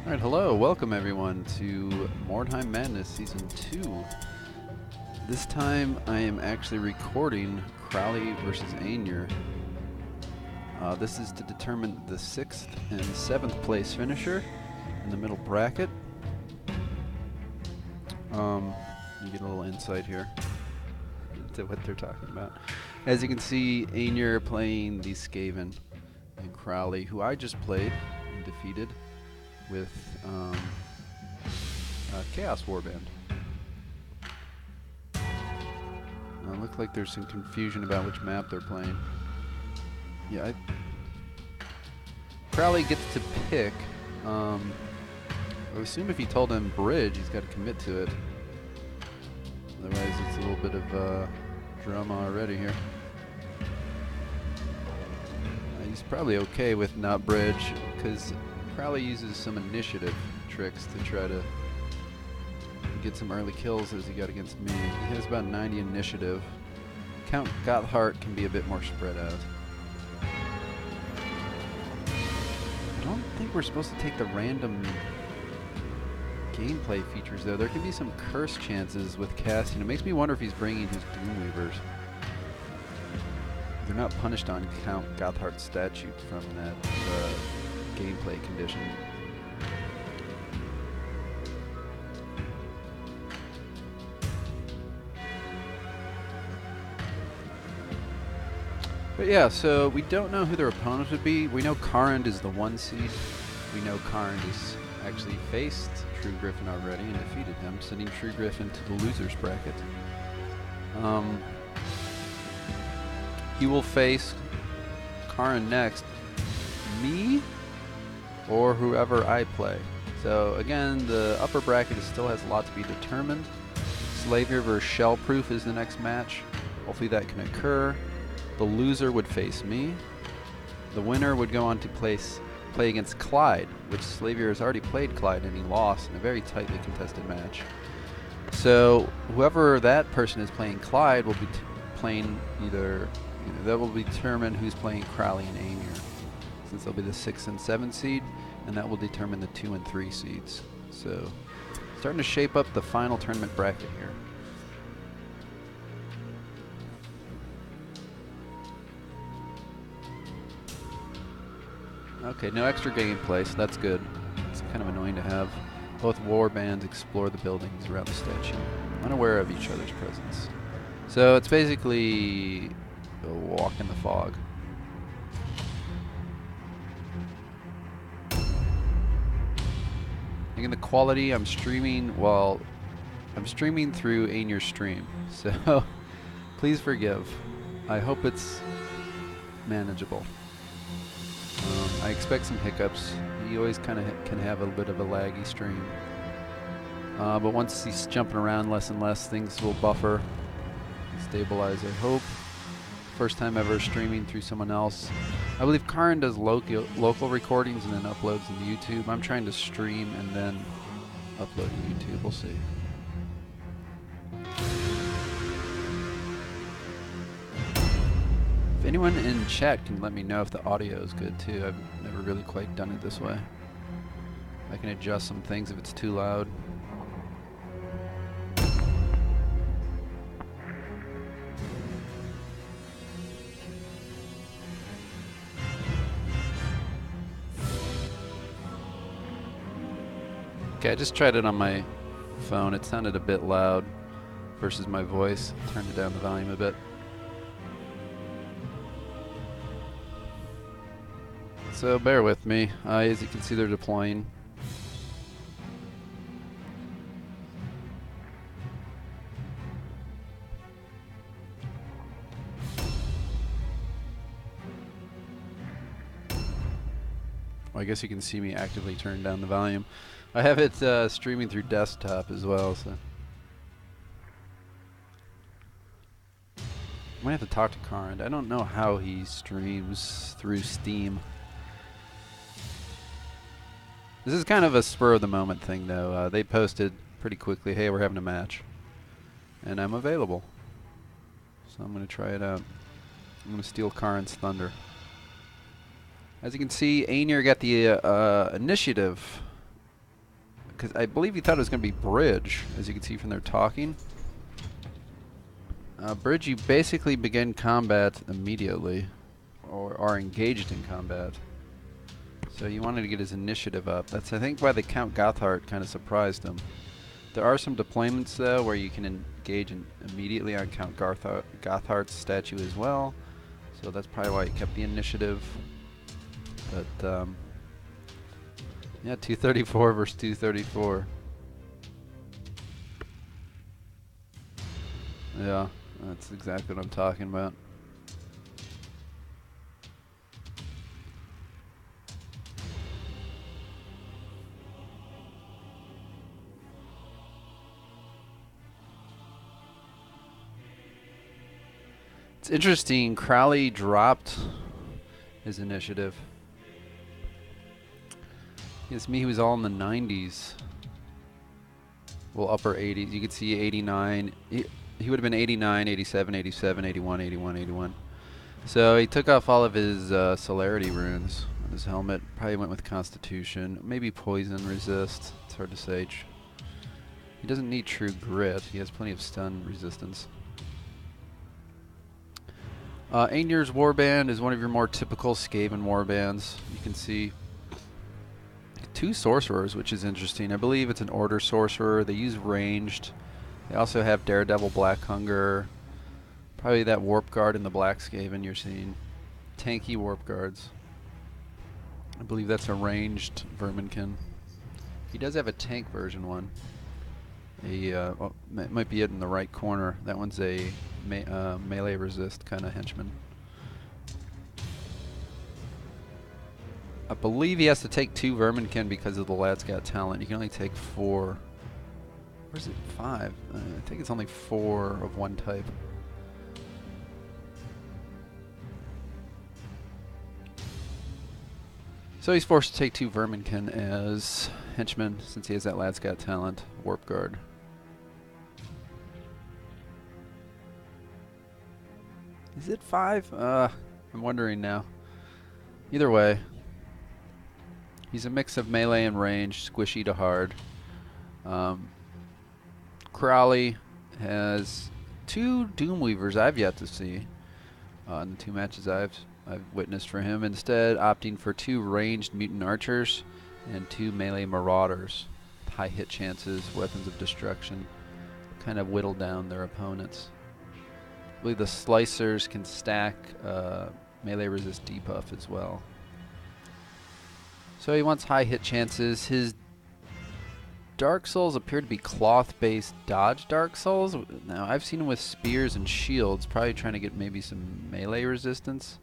Alright, hello, welcome everyone to Mordheim Madness Season 2. This time I am actually recording Crowley versus Aenur. This is to determine the 6th and 7th place finisher in the middle bracket. You get a little insight here into what they're talking about. As you can see, Aenur playing the Skaven and Crowley, who I just played and defeated with Chaos Warband. Looks like there's some confusion about which map they're playing. Yeah, Crowley gets to pick. I assume if he told him bridge, he's got to commit to it. Otherwise, it's a little bit of drama already here. He's probably okay with not bridge because Crowley uses some initiative tricks to try to get some early kills as he got against me. He has about 90 initiative. Count Gotthard can be a bit more spread out. I don't think we're supposed to take the random gameplay features though. There can be some curse chances with casting. It makes me wonder if he's bringing his Doomweavers. They're not punished on Count Gotthard's statute from that gameplay condition. But yeah, so we don't know who their opponents would be. We know Karnd is the 1 seed. We know Karnd has actually faced True Griffin already and defeated him, sending True Griffin to the losers bracket. He will face Karnd next, me, or whoever I play. So again, the upper bracket still has a lot to be determined. Slavier versus Shellproof is the next match. Hopefully that can occur. The loser would face me. The winner would go on to play against Clyde, which Slavier has already played Clyde and he lost in a very tightly contested match. So whoever that person is playing Clyde will be playing that will determine who's playing Crowley and Aenur, since they'll be the 6th and 7th seed, and that will determine the 2 and 3 seeds. So starting to shape up the final tournament bracket here. Okay, no extra gameplay, so that's good. It's kind of annoying to have both warbands explore the buildings around the statue, unaware of each other's presence. So it's basically a walk in the fog. Again, the quality, I'm streaming through Aenur's stream, so please forgive. I hope it's manageable. I expect some hiccups. He always kind of can have a bit of a laggy stream. But once he's jumping around less and less, things will buffer, stabilize, I hope. First time ever streaming through someone else. I believe Karnd does local recordings and then uploads to YouTube. I'm trying to stream and then upload to YouTube. We'll see. If anyone in chat can let me know if the audio is good too. I've never really quite done it this way. I can adjust some things if it's too loud. Okay, I just tried it on my phone. It sounded a bit loud versus my voice. Turned it down the volume a bit. So bear with me. As you can see, they're deploying. Well, I guess you can see me actively turn down the volume. I have it streaming through desktop as well, so I might have to talk to Karnd. I don't know how he streams through Steam. This is kind of a spur of the moment thing though. They posted pretty quickly, hey, we're having a match. And I'm available. So I'm going to try it out. I'm going to steal Karnd's thunder. As you can see, Aenur got the initiative because I believe he thought it was going to be bridge, as you can see from their talking. Bridge, you basically begin combat immediately, or are engaged in combat. So you wanted to get his initiative up. That's, I think, why the Count Gothard kind of surprised him. There are some deployments, though, where you can engage immediately on Count Gothard's statue as well. So that's probably why he kept the initiative. But, yeah, 234 versus 234. Yeah, that's exactly what I'm talking about. It's interesting, Crowley dropped his initiative. It's me, he was all in the 90s. Well, upper 80s. You could see 89. He would have been 89, 87, 87, 81, 81, 81. So he took off all of his celerity runes on his helmet. Probably went with Constitution. Maybe Poison Resist. It's hard to say. He doesn't need True Grit. He has plenty of stun resistance. Aenur's warband is one of your more typical Skaven warbands. You can see 2 sorcerers, which is interesting. I believe it's an order sorcerer. They use ranged. They also have Daredevil, Black Hunger. Probably that Warp Guard in the Black Skaven you're seeing. Tanky Warp Guards. I believe that's a ranged Verminkin. He does have a tank version one. Well, it might be it in the right corner. That one's a melee resist kind of henchman. I believe he has to take 2 Verminkin because of the Lad's Got Talent. You can only take 4. Where's it? 5? I think it's only 4 of one type. So he's forced to take 2 Verminkin as henchmen since he has that Lad's Got Talent. Warp Guard. Is it 5? I'm wondering now. Either way, he's a mix of melee and range, squishy to hard. Crowley has 2 Doomweavers I've yet to see in the 2 matches I've witnessed for him. Instead, opting for 2 ranged mutant archers and 2 melee marauders. High hit chances, weapons of destruction, kind of whittle down their opponents. I believe the slicers can stack melee resist debuff as well. So he wants high hit chances. His Dark Souls appear to be cloth-based dodge Dark Souls. Now, I've seen him with spears and shields, probably trying to get maybe some melee resistance.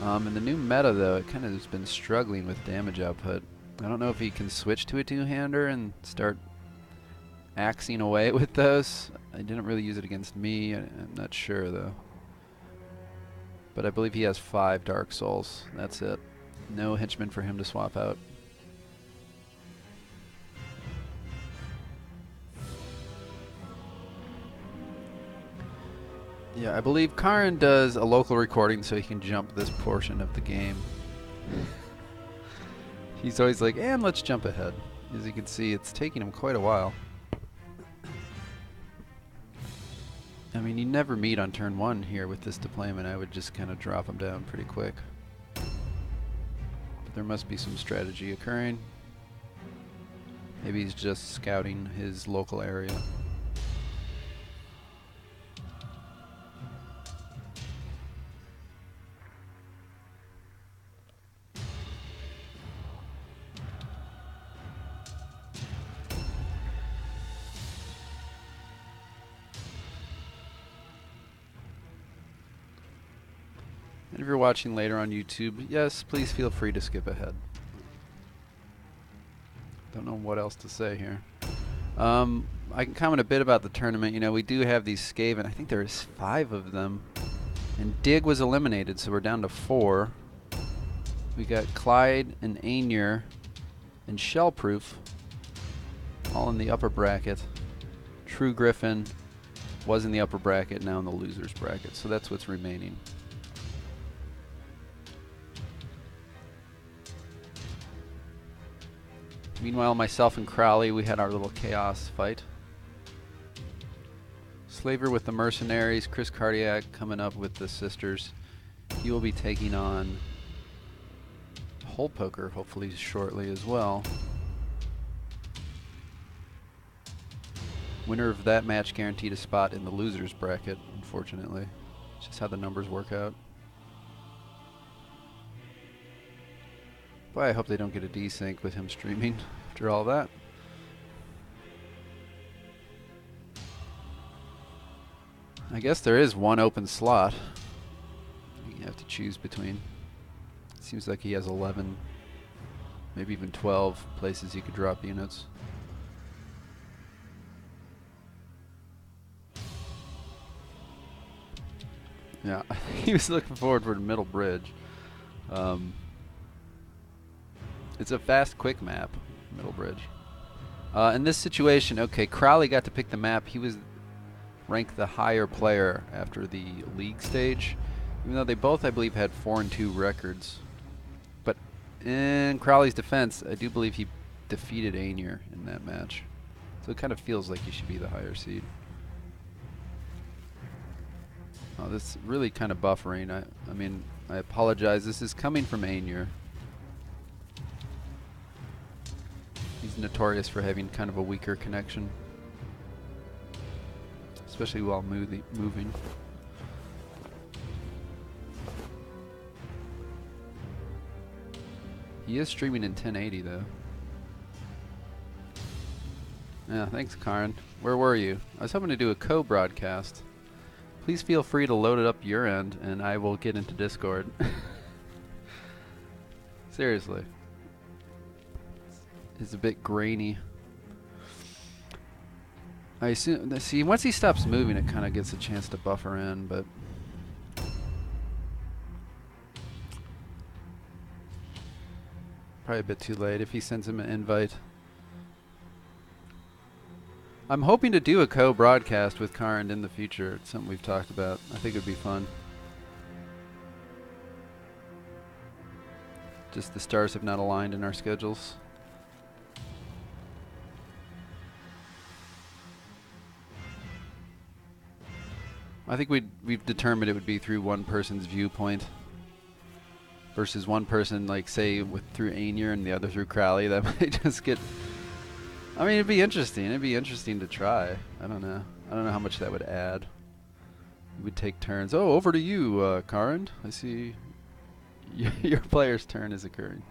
In the new meta, though, it kind of has been struggling with damage output. I don't know if he can switch to a two-hander and start axing away with those. I didn't really use it against me. I'm not sure, though. But I believe he has 5 Dark Souls. That's it. No henchmen for him to swap out. Yeah, I believe Karin does a local recording so he can jump this portion of the game. He's always like, and let's jump ahead. As you can see, it's taking him quite a while. I mean, you never meet on turn 1 here with this deployment. I would just kind of drop him down pretty quick. But there must be some strategy occurring. Maybe he's just scouting his local area. And if you're watching later on YouTube, yes, please feel free to skip ahead. Don't know what else to say here. I can comment a bit about the tournament. You know, we do have these Skaven. I think there's 5 of them. And Dig was eliminated, so we're down to 4. We got Clyde and Aenur and Shellproof all in the upper bracket. True Griffin was in the upper bracket, now in the losers bracket. So that's what's remaining. Meanwhile, myself and Crowley, we had our little chaos fight. Slaver with the mercenaries, Chris Cardiac coming up with the sisters. He will be taking on Hole Poker, hopefully shortly as well. Winner of that match guaranteed a spot in the losers bracket, unfortunately. It's just how the numbers work out. Boy, I hope they don't get a desync with him streaming after all that. I guess there is one open slot you have to choose between. It seems like he has 11, maybe even 12 places he could drop units. Yeah, he was looking forward for the middle bridge. It's a fast, quick map, middle bridge. In this situation, okay, Crowley got to pick the map. He was ranked the higher player after the league stage, even though they both, I believe, had 4-2 records. But in Crowley's defense, I do believe he defeated Aenur in that match. So it kind of feels like he should be the higher seed. Oh, this is really kind of buffering. I mean, I apologize. This is coming from Aenur. He's notorious for having kind of a weaker connection, especially while moving. He is streaming in 1080 though. Yeah, thanks, Karin. Where were you? I was hoping to do a co-broadcast. Please feel free to load it up your end, and I will get into Discord. Seriously. It's a bit grainy. I assume, see, once he stops moving, it kind of gets a chance to buffer in, but probably a bit too late if he sends him an invite. I'm hoping to do a co-broadcast with Karin in the future. It's something we've talked about. I think it would be fun. Just the stars have not aligned in our schedules. I think we've determined it would be through one person's viewpoint versus one person, like, say, through Aenur and the other through Crowley. That might just get... I mean, it'd be interesting. It'd be interesting to try. I don't know. I don't know how much that would add. We would take turns. Oh, over to you, Karin. I see your player's turn is occurring.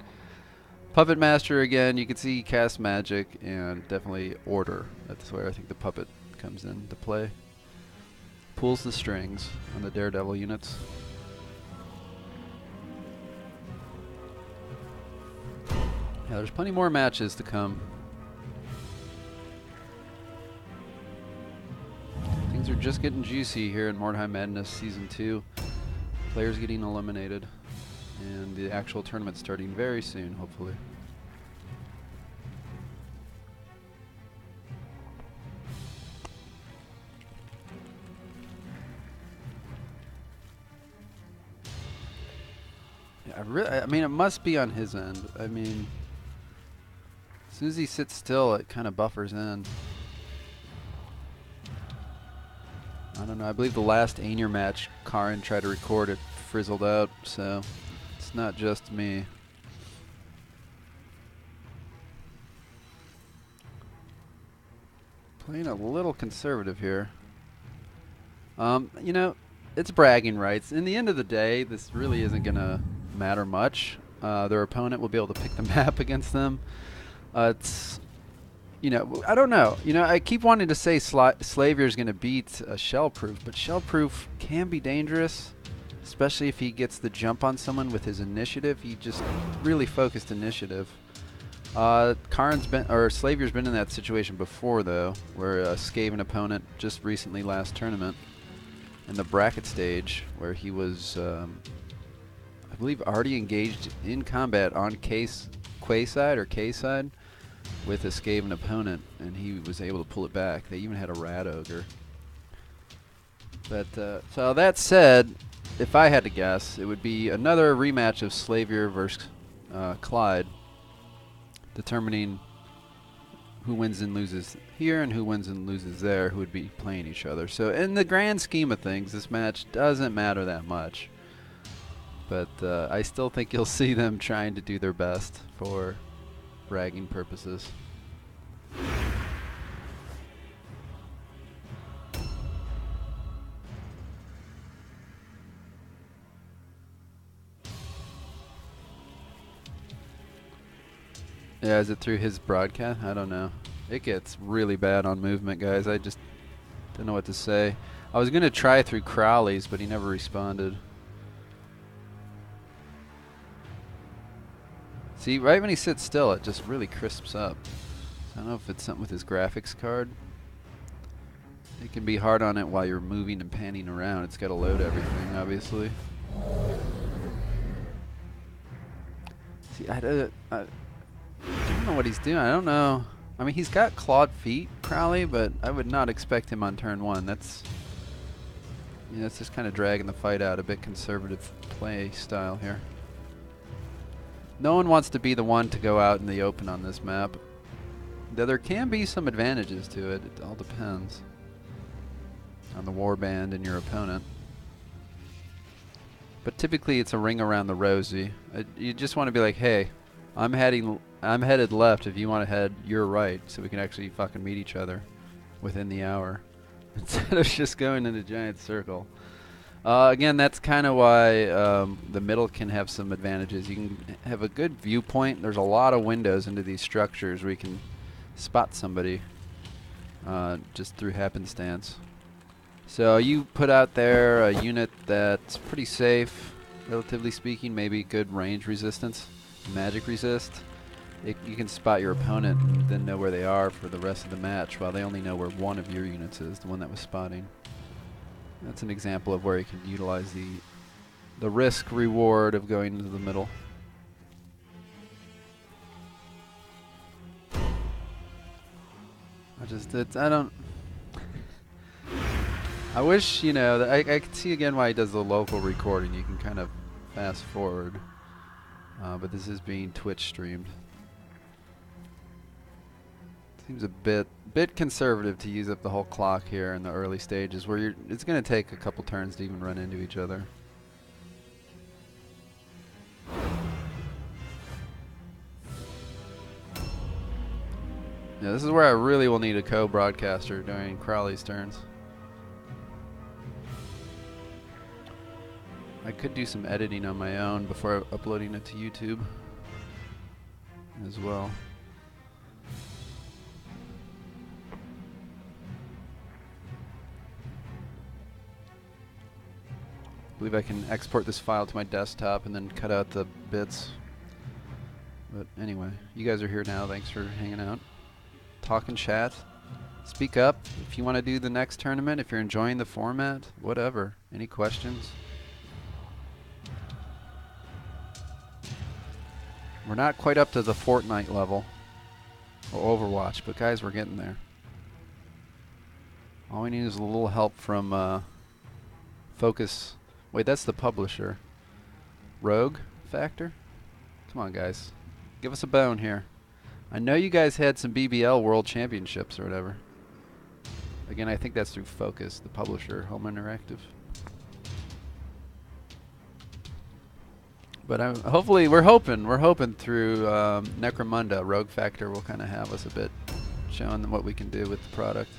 Puppet Master again. You can see cast magic and definitely order. That's where I think the puppet comes into play. Pulls the strings on the Daredevil units. Yeah, there's plenty more matches to come. Things are just getting juicy here in Mordheim Madness Season 2. Players getting eliminated. And the actual tournament starting very soon, hopefully. Yeah, I mean, it must be on his end. I mean, as soon as he sits still, it kind of buffers in. I don't know. I believe the last Aenur match, Karin tried to record it, frizzled out, so it's not just me. Playing a little conservative here. You know, it's bragging rights. In the end of the day, this really isn't going to matter much. Their opponent will be able to pick the map against them. It's... You know, I don't know. You know, I keep wanting to say Slavier is going to beat Shellproof, but Shellproof can be dangerous, especially if he gets the jump on someone with his initiative. He just really focused initiative. Slavier's been in that situation before, though, where a Skaven opponent just recently last tournament in the bracket stage, where he was, I believe, already engaged in combat on Quay side or K side with a Skaven opponent, and he was able to pull it back. They even had a Rat Ogre. But, so that said, if I had to guess, it would be another rematch of Slavier versus Clyde, determining who wins and loses here and who wins and loses there, who would be playing each other. So in the grand scheme of things, this match doesn't matter that much. But I still think you'll see them trying to do their best for bragging purposes. Yeah, is it through his broadcast? I don't know. It gets really bad on movement, guys. I just don't know what to say. I was going to try through Crowley's, but he never responded. See, right when he sits still, it just really crisps up. So I don't know if it's something with his graphics card. It can be hard on it while you're moving and panning around. It's got to load everything, obviously. See, I don't know what he's doing. I don't know. I mean, he's got clawed feet, Crowley, but I would not expect him on turn one. That's just kind of dragging the fight out. A bit conservative play style here. No one wants to be the one to go out in the open on this map. Though there can be some advantages to it. It all depends on the warband and your opponent. But typically it's a ring around the rosy. You just want to be like, hey, I'm headed left. If you want to head, you're right, so we can actually fucking meet each other within the hour instead of just going in a giant circle. Again, that's kind of why the middle can have some advantages. You can have a good viewpoint. There's a lot of windows into these structures where you can spot somebody just through happenstance. So you put out there a unit that's pretty safe, relatively speaking, maybe good range resistance, magic resist. You can spot your opponent and then know where they are for the rest of the match, while they only know where one of your units is, the one that was spotting. That's an example of where you can utilize the risk reward of going into the middle. I wish, you know, that I could see again why he does the local recording. You can kind of fast forward, but this is being Twitch streamed. Seems a bit conservative to use up the whole clock here in the early stages, where it's going to take a couple turns to even run into each other. Yeah, this is where I really will need a co-broadcaster during Crowley's turns. I could do some editing on my own before uploading it to YouTube as well. I believe I can export this file to my desktop and then cut out the bits. But anyway, you guys are here now. Thanks for hanging out. Talk and chat. Speak up if you want to do the next tournament, if you're enjoying the format, whatever. Any questions? We're not quite up to the Fortnite level or Overwatch, but guys, we're getting there. All we need is a little help from Focus. Wait, that's the publisher. Rogue Factor? Come on, guys. Give us a bone here. I know you guys had some BBL World Championships or whatever. Again, I think that's through Focus, the publisher, Home Interactive. But hopefully, we're hoping through Necromunda, Rogue Factor will kind of have us a bit, showing them what we can do with the product.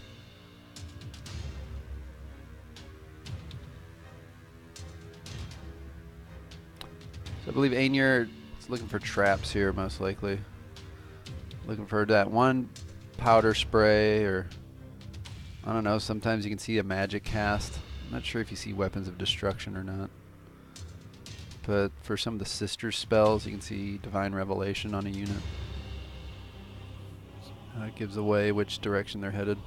So I believe Aenur is looking for traps here, most likely. Looking for that one powder spray, or I don't know, sometimes you can see a magic cast. I'm not sure if you see weapons of destruction or not. But for some of the sister spells, you can see Divine Revelation on a unit. It gives away which direction they're headed.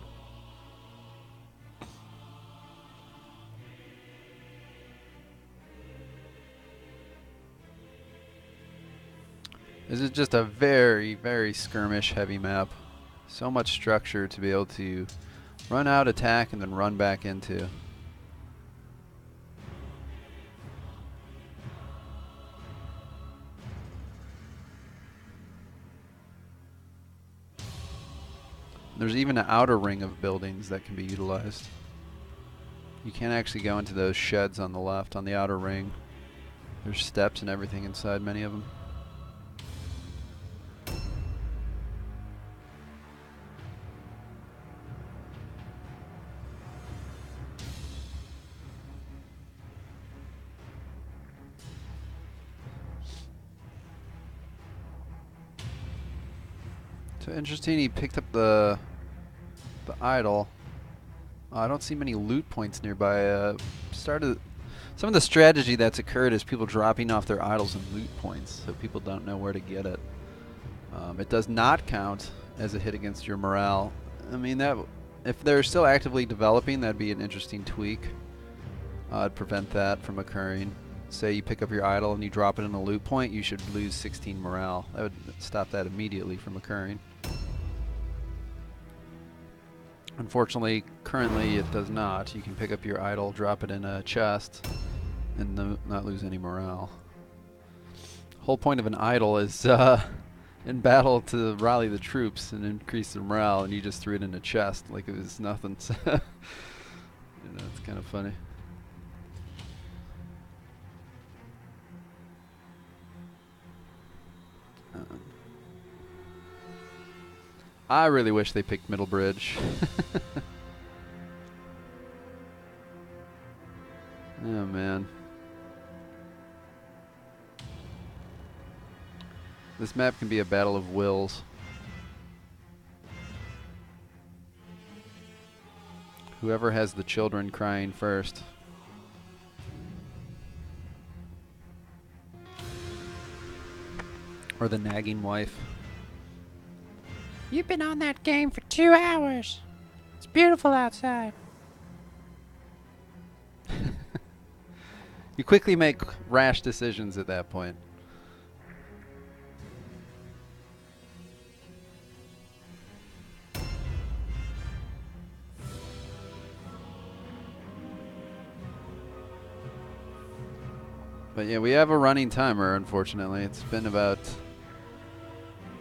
This is just a very, very skirmish heavy map. So much structure to be able to run out, attack, and then run back into. There's even an outer ring of buildings that can be utilized. You can't actually go into those sheds on the left, on the outer ring. There's steps and everything inside many of them. So interesting, he picked up the idol. I don't see many loot points nearby. Some of the strategy that's occurred is people dropping off their idols and loot points, so people don't know where to get it. It does not count as a hit against your morale. I mean, that if they're still actively developing, that'd be an interesting tweak. I'd prevent that from occurring. Say you pick up your idol and you drop it in a loot point, you should lose 16 morale. That would stop that immediately from occurring. Unfortunately, currently it does not. You can pick up your idol, drop it in a chest, and not lose any morale. Whole point of an idol is in battle to rally the troops and increase the morale, and you just threw it in a chest like it was nothing. So you know, it's kind of funny. I really wish they picked Middle Bridge. Oh man. This map can be a battle of wills. Whoever has the children crying first. Or the nagging wife. You've been on that game for 2 hours. It's beautiful outside. You quickly make rash decisions at that point. But yeah, we have a running timer, unfortunately. It's been about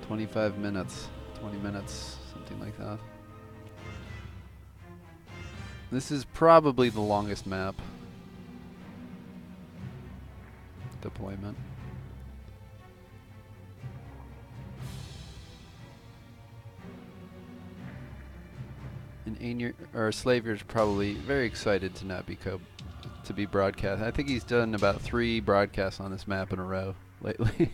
25 minutes. 20 minutes, something like that. This is probably the longest map deployment. And Aenur, or Slavier's probably very excited to not be to be broadcast. I think he's done about 3 broadcasts on this map in a row lately.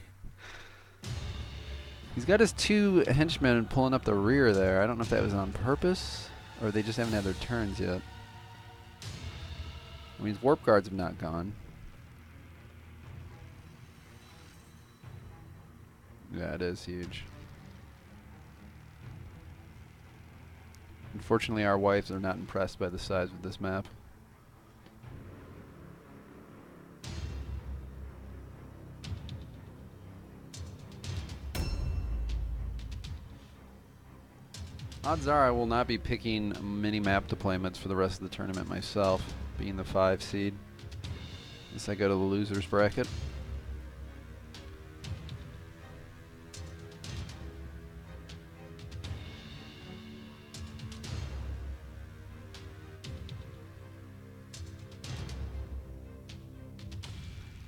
He's got his 2 henchmen pulling up the rear there. I don't know if that was on purpose or they just haven't had their turns yet. I mean, his warp guards have not gone. Yeah, it is huge. Unfortunately, our wives are not impressed by the size of this map. Odds are I will not be picking mini-map deployments for the rest of the tournament myself, being the 5 seed. Unless I go to the losers bracket.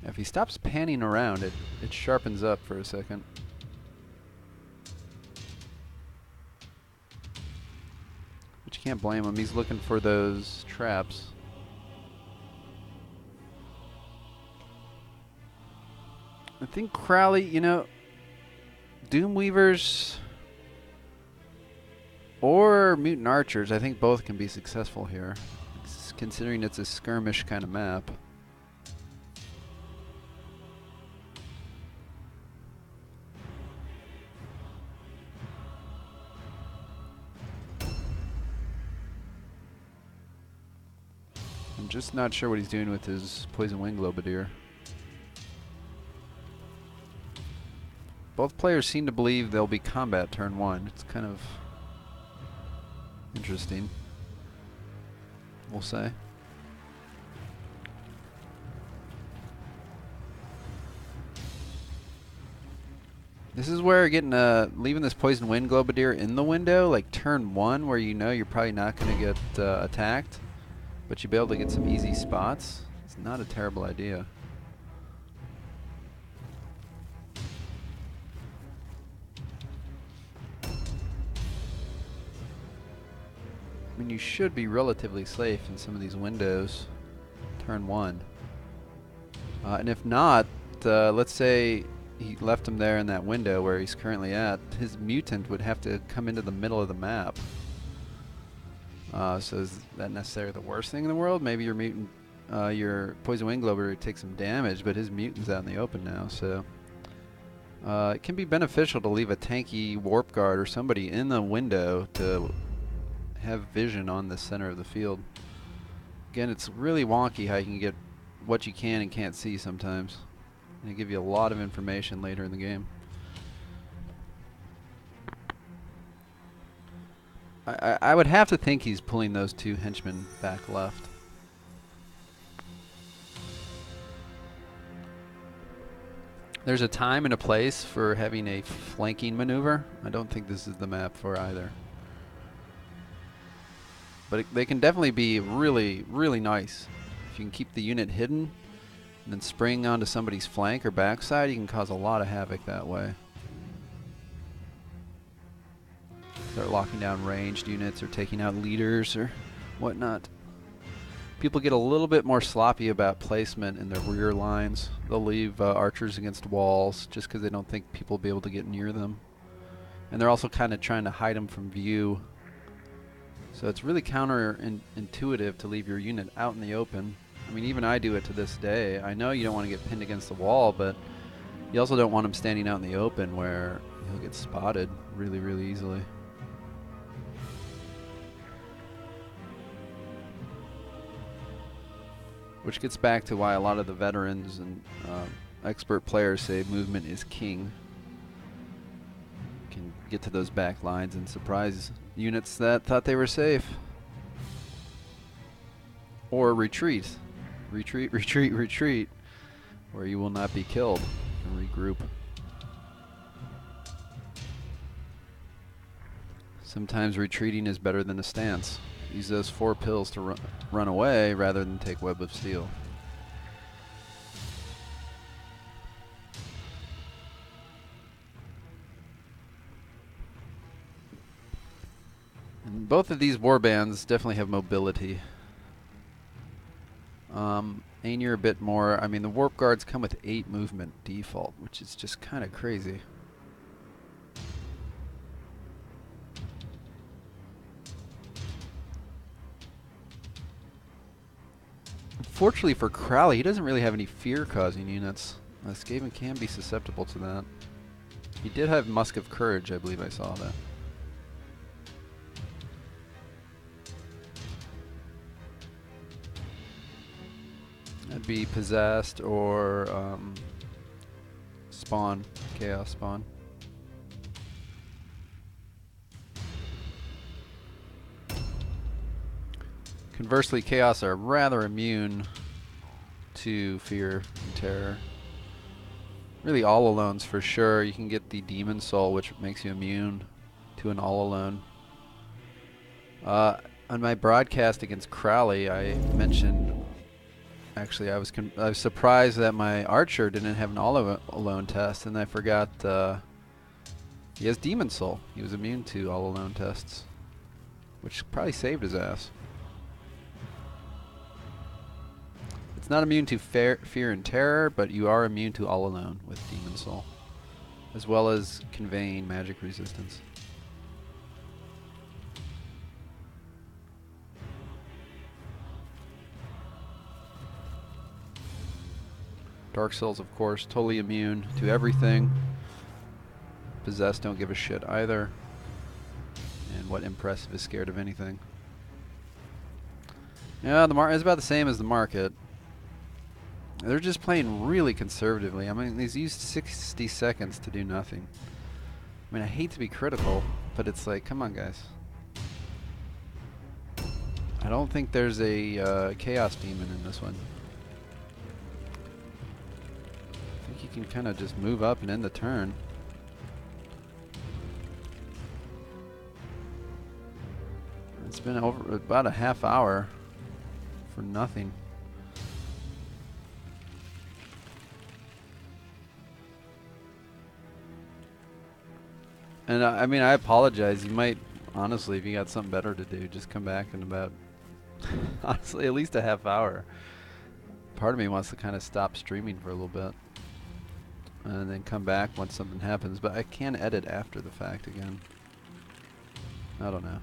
If he stops panning around, it sharpens up for a second. But you can't blame him. He's looking for those traps. I think Crowley, you know, Doomweavers or Mutant Archers, I think both can be successful here, considering it's a skirmish kind of map. I'm just not sure what he's doing with his Poison Wing Globadier. Both players seem to believe there'll be combat turn 1. It's kind of interesting, we'll say. This is where getting leaving this Poison Wind Globadier in the window, like turn 1, where you know you're probably not going to get attacked, but you'll be able to get some easy spots. It's not a terrible idea. I mean, you should be relatively safe in some of these windows. Turn 1. And if not, let's say he left him there in that window where he's currently at, his mutant would have to come into the middle of the map. So is that necessarily the worst thing in the world? Maybe your mutant, your Poison Wind Glober takes some damage, but his mutant's out in the open now, so it can be beneficial to leave a tanky Warp Guard or somebody in the window to have vision on the center of the field. Again, it's really wonky how you can get what you can and can't see sometimes. And give you a lot of information later in the game. I would have to think he's pulling those 2 henchmen back left. There's a time and a place for having a flanking maneuver. I don't think this is the map for either. But they can definitely be really, really nice. If you can keep the unit hidden and then spring onto somebody's flank or backside, you can cause a lot of havoc that way. Start locking down ranged units or taking out leaders or whatnot. People get a little bit more sloppy about placement in their rear lines. They'll leave archers against walls just because they don't think people will be able to get near them. And they're also kind of trying to hide them from view. So it's really counterintuitive to leave your unit out in the open. I mean, even I do it to this day. I know you don't want to get pinned against the wall, but you also don't want him standing out in the open where he'll get spotted really, really easily. Which gets back to why a lot of the veterans and expert players say movement is king. Can get to those back lines and surprise units that thought they were safe. Or retreat. Retreat, retreat, retreat, where you will not be killed, and regroup. Sometimes retreating is better than a stance. Use those 4 pills to run away rather than take Web of Steel. And both of these warbands definitely have mobility. Aenur a bit more. I mean, the Warp Guards come with 8 movement default, which is just kind of crazy. Unfortunately for Crowley, he doesn't really have any fear-causing units. Skaven can be susceptible to that. He did have Musk of Courage, I believe I saw that. That'd be Possessed or Spawn, Chaos Spawn. Conversely, Chaos are rather immune to fear and terror. Really, all alones for sure. You can get the Demon Soul, which makes you immune to an all alone. On my broadcast against Crowley, I mentioned. Actually, I was surprised that my Archer didn't have an all alone test, and I forgot he has Demon Soul. He was immune to all alone tests, which probably saved his ass. It's not immune to fear and terror, but you are immune to all alone with Demon Soul, as well as conveying magic resistance. Dark Souls, of course, totally immune to everything. Possessed don't give a shit either. And what Impressive is scared of anything. Yeah, the market is about the same as the market. They're just playing really conservatively. I mean, these used 60 seconds to do nothing. I mean, I hate to be critical, but it's like, come on, guys. I don't think there's a Chaos Demon in this one. I think you can kind of just move up and end the turn. It's been over about a half hour for nothing. And I mean, I apologize. You might, honestly, if you got something better to do, just come back in about, honestly, at least a half hour. Part of me wants to kind of stop streaming for a little bit and then come back once something happens, but I can edit after the fact again. I don't know.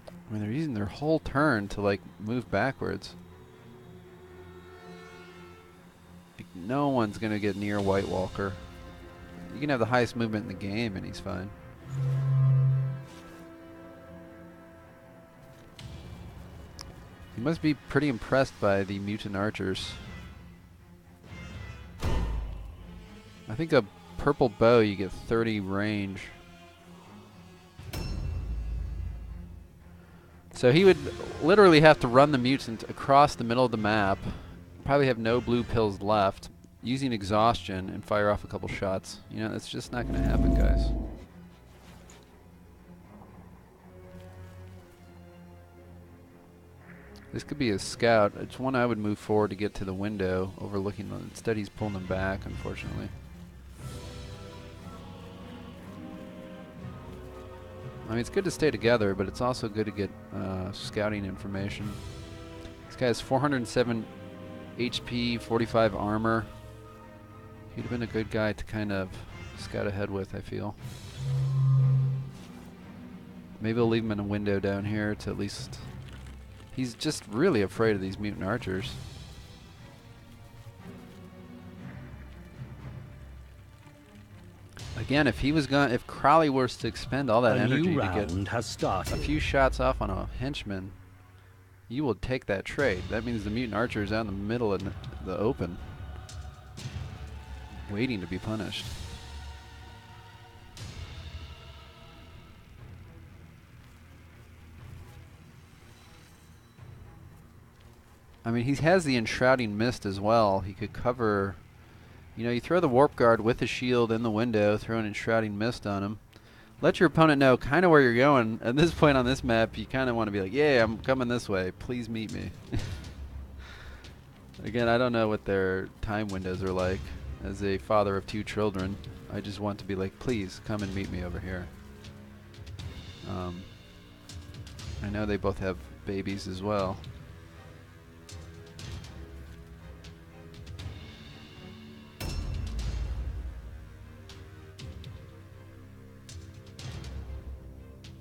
I mean, they're using their whole turn to like move backwards. Like, no one's gonna get near White Walker. You can have the highest movement in the game and he's fine. He must be pretty impressed by the mutant archers. I think a purple bow you get 30 range. So he would literally have to run the mutant across the middle of the map, probably have no blue pills left, using exhaustion and fire off a couple shots. You know, that's just not going to happen, guys. This could be a scout. It's one I would move forward to get to the window, overlooking them. Instead, he's pulling them back, unfortunately. I mean, it's good to stay together, but it's also good to get scouting information. This guy has 407 HP, 45 armor. He'd have been a good guy to kind of scout ahead with, I feel. Maybe I'll leave him in a window down here to at least... He's just really afraid of these mutant archers. Again, if he was gonna, if Crowley was to expend all that energy to get a few shots off on a henchman, you will take that trade. That means the mutant archer is out in the middle of the open, waiting to be punished. I mean, he has the enshrouding mist as well. He could cover... You know, you throw the warp guard with the shield in the window, throw an enshrouding mist on him. Let your opponent know kind of where you're going. At this point on this map, you kind of want to be like, yeah, I'm coming this way. Please meet me. Again, I don't know what their time windows are like. As a father of 2 children, I just want to be like, please come and meet me over here. I know they both have babies as well.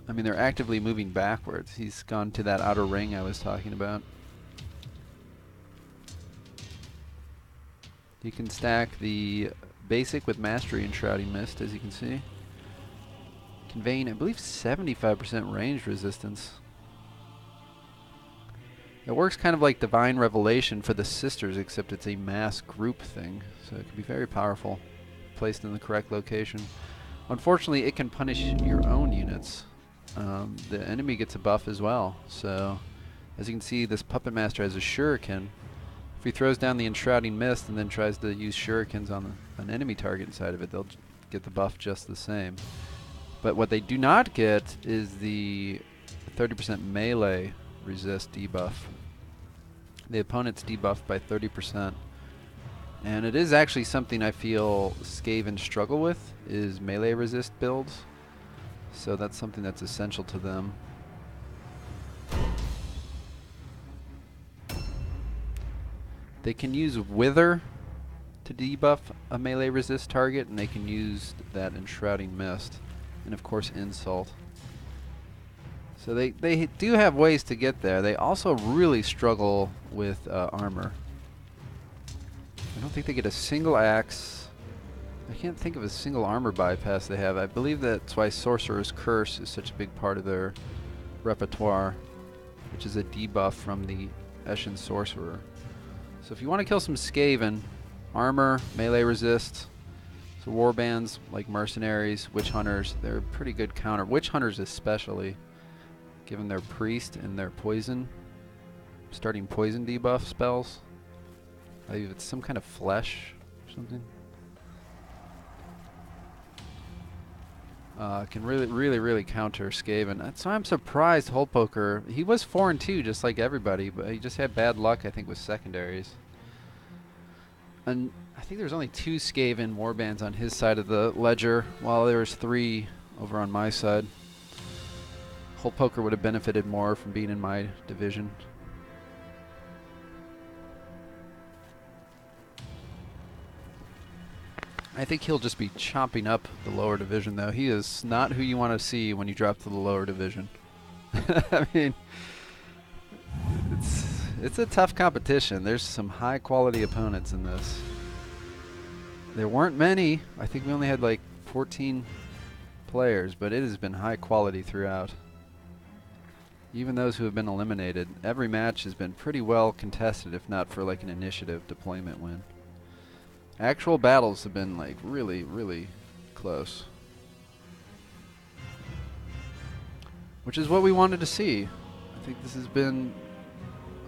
I mean, they're actively moving backwards. He's gone to that outer ring I was talking about. You can stack the basic with mastery and shrouding mist, as you can see. Conveying, I believe, 75% range resistance. It works kind of like Divine Revelation for the sisters, except it's a mass group thing. So it can be very powerful, placed in the correct location. Unfortunately, it can punish your own units. The enemy gets a buff as well. So, as you can see, this Puppet Master has a shuriken. If he throws down the enshrouding mist and then tries to use shurikens on an enemy target inside of it, they'll get the buff just the same. But what they do not get is the 30% melee resist debuff. The opponent's debuffed by 30%. And it is actually something I feel Skaven struggle with, is melee resist builds. So that's something that's essential to them. They can use Wither to debuff a melee resist target, and they can use that Enshrouding Mist, and of course Insult. So they do have ways to get there. They also really struggle with armor. I don't think they get a single axe. I can't think of a single armor bypass they have. I believe that's why Sorcerer's Curse is such a big part of their repertoire, which is a debuff from the Eshin Sorcerer. So if you want to kill some Skaven, armor, melee resist, so warbands like Mercenaries, Witch Hunters, they're a pretty good counter. Witch Hunters especially, given their priest and their poison, starting poison debuff spells. I believe it's some kind of flesh or something. can really counter Skaven. So I'm surprised Poker. He was 4-2 just like everybody, but he just had bad luck, I think, with secondaries. And I think there's only 2 Skaven warbands on his side of the ledger, while there was 3 over on my side. Poker would have benefited more from being in my division. I think he'll just be chomping up the lower division, though. He is not who you want to see when you drop to the lower division. I mean, it's a tough competition. There's some high-quality opponents in this. There weren't many. I think we only had like 14 players, but it has been high quality throughout. Even those who have been eliminated, every match has been pretty well contested, if not for like an initiative deployment win. Actual battles have been like really close. Which is what we wanted to see. I think this has been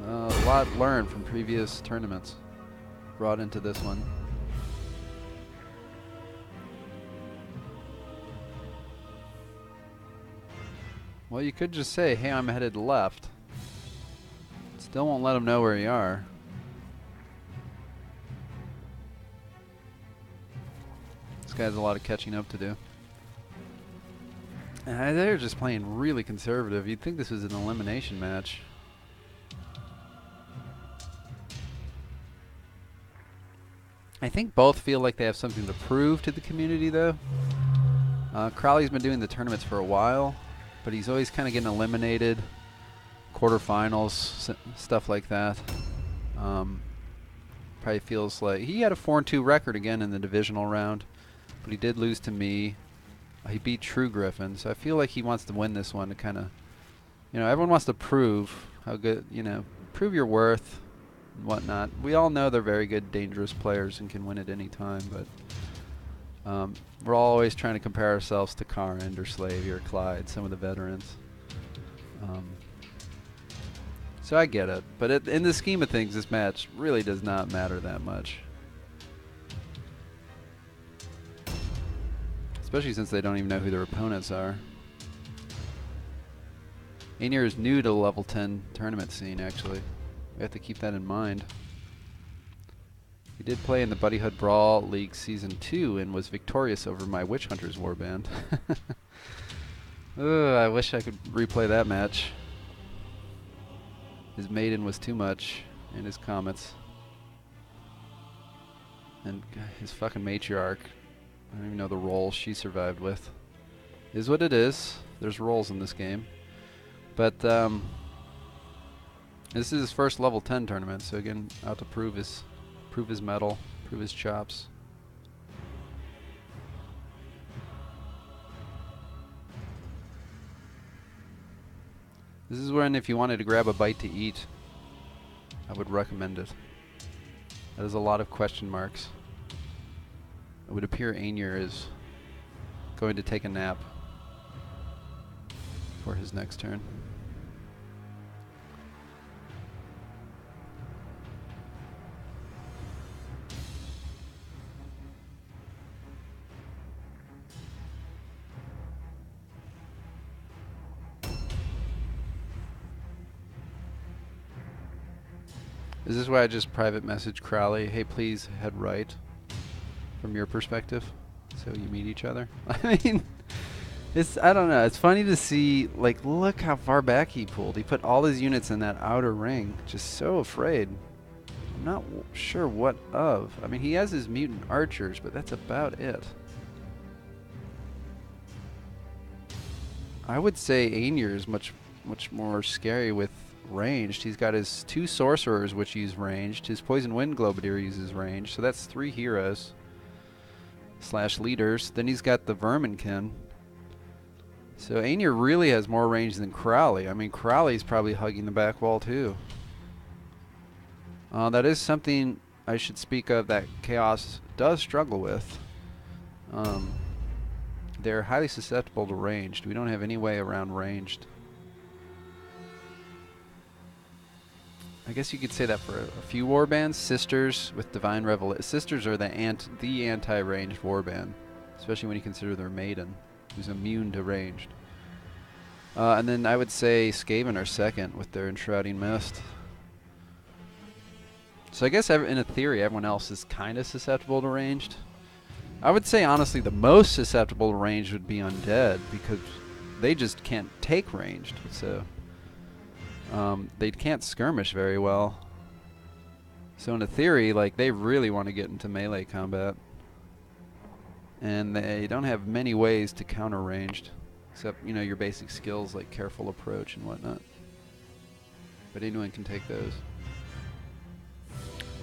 a lot learned from previous tournaments brought into this one. Well, you could just say, hey, I'm headed left. Still won't let them know where you are. This guy has a lot of catching up to do. And they're just playing really conservative. You'd think this was an elimination match. I think both feel like they have something to prove to the community, though. Crowley's been doing the tournaments for a while, but he's always kind of getting eliminated. Quarterfinals, stuff like that. Probably feels like he had a 4-2 record again in the divisional round, but he did lose to me. He beat True Griffin, so I feel like he wants to win this one to kind of, you know, everyone wants to prove how good, you know, prove your worth and whatnot. We all know they're very good, dangerous players and can win at any time, but we're always trying to compare ourselves to Karand or Slavey or Clyde, some of the veterans. So I get it, but in the scheme of things, this match really does not matter that much. Especially since they don't even know who their opponents are. Aenur is new to the level 10 tournament scene, actually. We have to keep that in mind. He did play in the Buddy Hood Brawl League Season 2 and was victorious over my Witch Hunters warband. I wish I could replay that match. His maiden was too much in his comments. And his fucking matriarch. I don't even know the role she survived with. Is what it is. There's roles in this game. But this is his first level 10 tournament, so again, out to prove his mettle, prove his chops. This is when, if you wanted to grab a bite to eat, I would recommend it. That is a lot of question marks. It would appear Aenur is going to take a nap for his next turn. Is this why I just private message Crowley, hey, please head right from your perspective so you meet each other? I mean, I don't know, it's funny to see, like, look how far back he pulled. He put all his units in that outer ring, just so afraid. I'm not sure what of. I mean, he has his mutant archers, but that's about it. I would say Aenur is much more scary with ranged. He's got his 2 sorcerers, which use ranged. His Poison Wind Globadier uses ranged, so that's 3 heroes / leaders. Then he's got the Verminkin. So Aenur really has more range than Crowley. I mean, Crowley's probably hugging the back wall too. That is something I should speak of that Chaos does struggle with. They're highly susceptible to ranged. We don't have any way around ranged. I guess you could say that for a few warbands. Sisters with Divine Revelation. Sisters are the anti-ranged warband, especially when you consider their maiden. who's immune to ranged. And then I would say Skaven are second with their Enshrouding Mist. So I guess in a theory, everyone else is kind of susceptible to ranged. I would say, honestly, the most susceptible to ranged would be Undead, because they just can't take ranged. So they can't skirmish very well. So in a theory, like, they really want to get into melee combat. And they don't have many ways to counter ranged. Except, you know, your basic skills like careful approach and whatnot. But anyone can take those.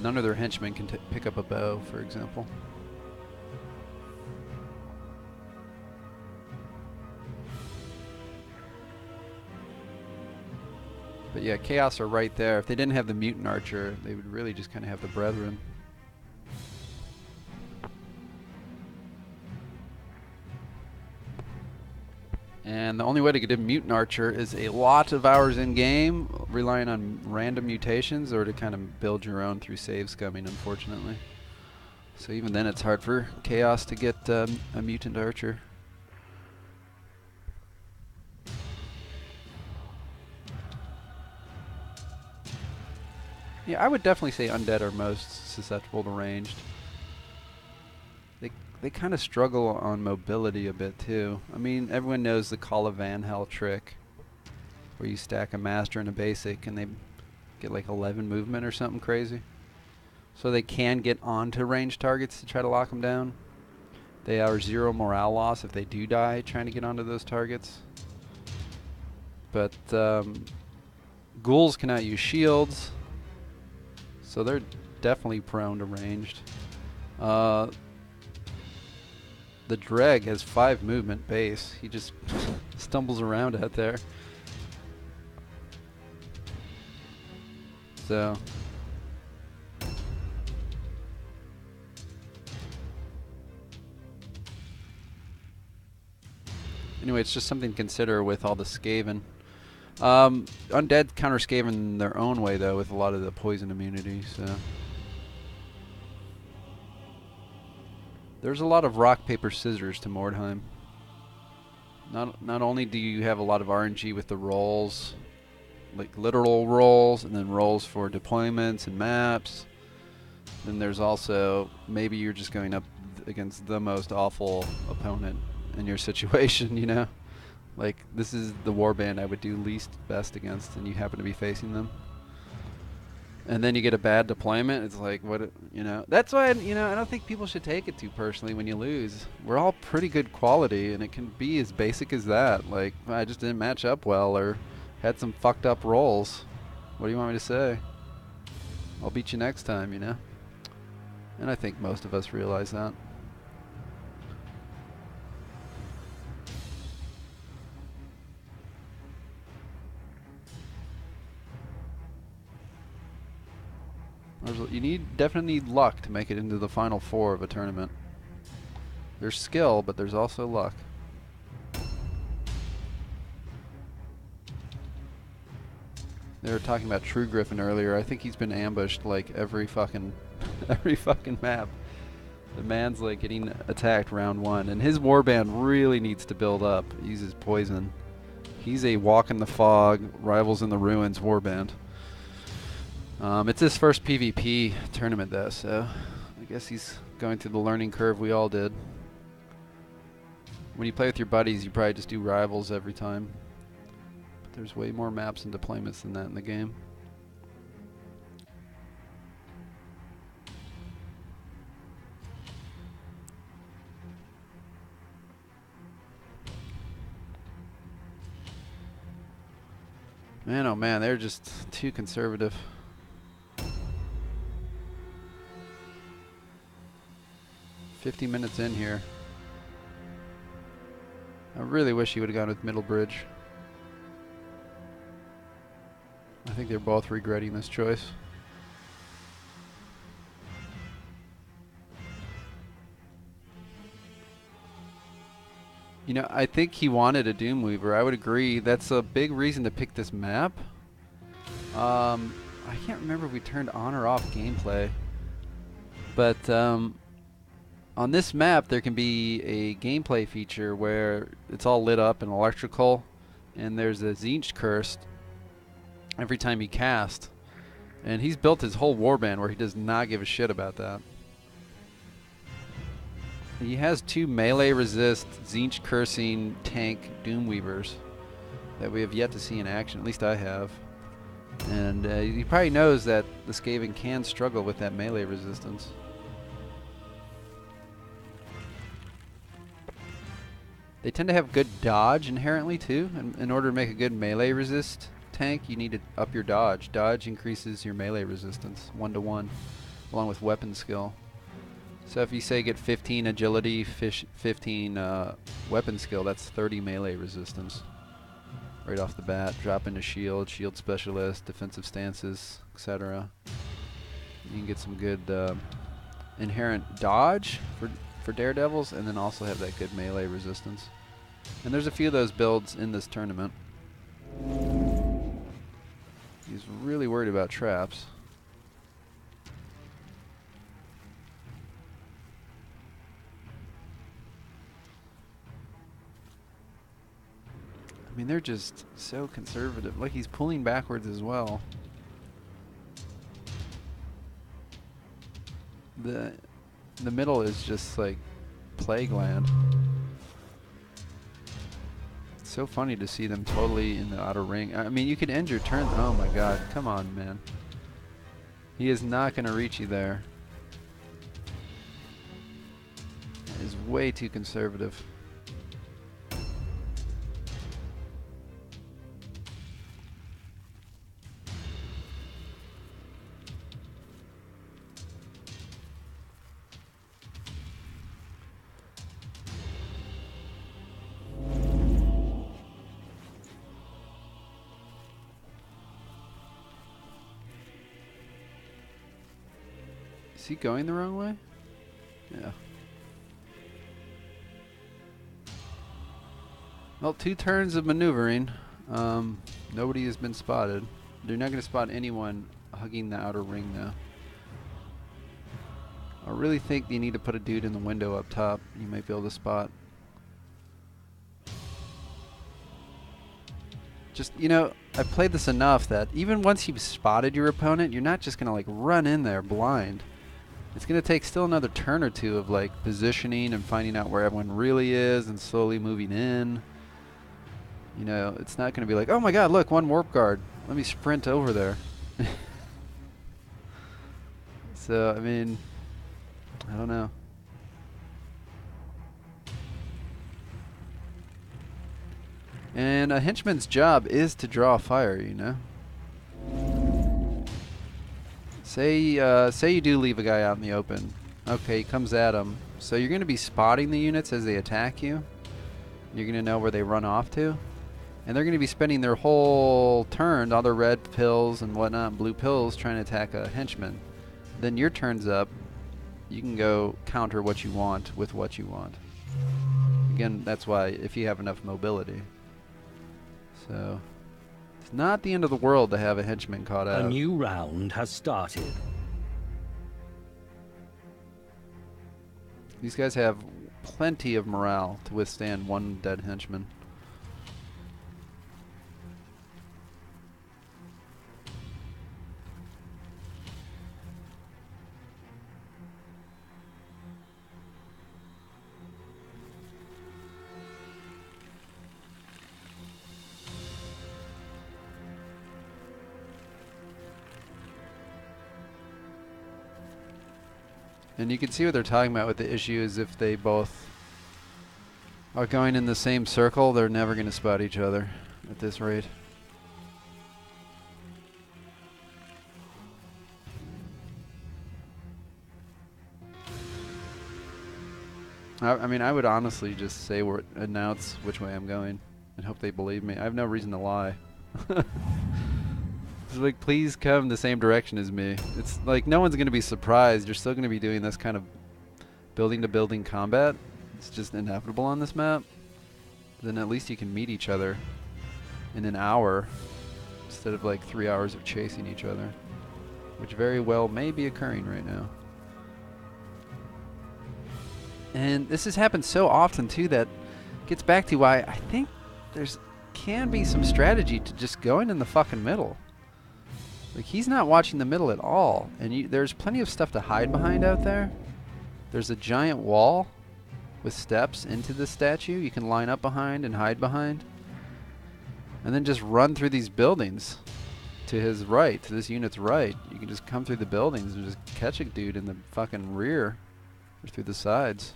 None of their henchmen can pick up a bow, for example. But yeah, Chaos are right there. If they didn't have the Mutant Archer, they would really just kind of have the Brethren. And the only way to get a Mutant Archer is a lot of hours in game, relying on random mutations, or to kind of build your own through save scumming, unfortunately. So even then it's hard for Chaos to get a Mutant Archer. Yeah, I would definitely say Undead are most susceptible to ranged. They kind of struggle on mobility a bit too. I mean, everyone knows the Call of Van Hell trick, where you stack a Master and a Basic and they get like 11 movement or something crazy. So they can get onto ranged targets to try to lock them down. They are 0 morale loss if they do die trying to get onto those targets. But ghouls cannot use shields, so they're definitely prone to ranged. The Dreg has 5 movement base. He just stumbles around out there. So anyway, it's just something to consider with all the Skaven. Undead counter Skaven in their own way, though, with a lot of the poison immunity. So there's a lot of rock, paper, scissors to Mordheim. Not only do you have a lot of RNG with the rolls, like literal rolls, and then rolls for deployments and maps, then there's also maybe you're just going up against the most awful opponent in your situation, you know? Like, this is the warband I would do least best against, and you happen to be facing them. And then you get a bad deployment. It's like, what, you know? That's why, you know, I don't think people should take it too personally when you lose. We're all pretty good quality, and it can be as basic as that. Like, I just didn't match up well, or had some fucked up rolls. What do you want me to say? I'll beat you next time, you know? And I think most of us realize that. You definitely need luck to make it into the final 4 of a tournament. There's skill, but there's also luck. They were talking about True Griffin earlier. I think he's been ambushed like every fucking map. The man's like getting attacked round 1, and his warband really needs to build up. He uses poison. He's a walk in the fog, rivals in the ruins warband. It's his first PvP tournament though, so I guess he's going through the learning curve we all did. When you play with your buddies, you probably just do rivals every time. But there's way more maps and deployments than that in the game. Man, oh man, they're just too conservative. $50 minutes in here. I really wish he would have gone with Middle Bridge. I think they're both regretting this choice. You know, I think he wanted a Doomweaver. I would agree. That's a big reason to pick this map. I can't remember if we turned on or off gameplay. But On this map, there can be a gameplay feature where it's all lit up and electrical, and there's a Tzeentch curse every time you cast. And he's built his whole warband where he does not give a shit about that. He has 2 melee resist Tzeentch cursing tank Doomweavers that we have yet to see in action. At least I have. And he probably knows that the Skaven can struggle with that melee resistance. They tend to have good dodge inherently too. And in order to make a good melee resist tank, you need to up your dodge. Dodge increases your melee resistance 1-to-1, along with weapon skill. So if you say get 15 agility, 15 weapon skill, that's 30 melee resistance right off the bat. Drop into shield, shield specialist, defensive stances, etc. You can get some good inherent dodge for daredevils, and then also have that good melee resistance. And there's a few of those builds in this tournament. He's really worried about traps. I mean, they're just so conservative. Like, he's pulling backwards as well. The middle is just like plague land. It's so funny to see them totally in the outer ring. I mean, you could end your turn. Oh my god, come on, man. He is not going to reach you there. It is way too conservative. Is he going the wrong way? Yeah. Well, 2 turns of maneuvering. Nobody has been spotted. They're not going to spot anyone hugging the outer ring now. I really think you need to put a dude in the window up top. You might be able to spot. Just, you know, I've played this enough that even once you've spotted your opponent, you're not just going to like run in there blind. It's going to take still another turn or two of like positioning and finding out where everyone really is and slowly moving in. You know, it's not going to be like, oh my god, look, 1 warp guard. Let me sprint over there. So, I mean, I don't know. And a henchman's job is to draw fire, you know. Say you do leave a guy out in the open. Okay, he comes at him. So you're going to be spotting the units as they attack you. You're going to know where they run off to. And they're going to be spending their whole turn, all their red pills and whatnot, blue pills, trying to attack a henchman. Then your turn's up. You can go counter what you want with what you want. Again, that's why if you have enough mobility. So it's not the end of the world to have a henchman caught out. A new round has started. These guys have plenty of morale to withstand 1 dead henchman. And you can see what they're talking about with the issue is if they both are going in the same circle, they're never going to spot each other at this rate. I mean, I would honestly just say announce which way I'm going and hope they believe me. I have no reason to lie. It's like, please come the same direction as me. It's like no one's going to be surprised. You're still going to be doing this kind of building-to-building combat. It's just inevitable on this map. Then at least you can meet each other in an hour instead of like 3 hours of chasing each other, which very well may be occurring right now. And this has happened so often too that gets back to why I think can be some strategy to just going in the fucking middle. Like, he's not watching the middle at all, and there's plenty of stuff to hide behind out there. There's a giant wall with steps into the statue you can line up behind and hide behind, and then just run through these buildings to his right, to this unit's right. You can just come through the buildings and just catch a dude in the fucking rear or through the sides.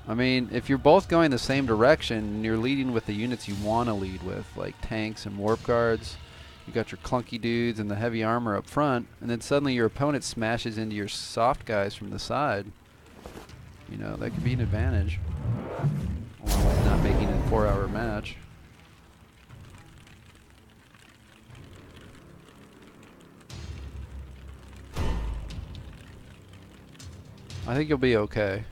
I mean, if you're both going the same direction and you're leading with the units you want to lead with, like tanks and warp guards, you got your clunky dudes and the heavy armor up front, and then suddenly your opponent smashes into your soft guys from the side, you know, that could be an advantage, along with not making it a 4-hour match. I think you'll be okay.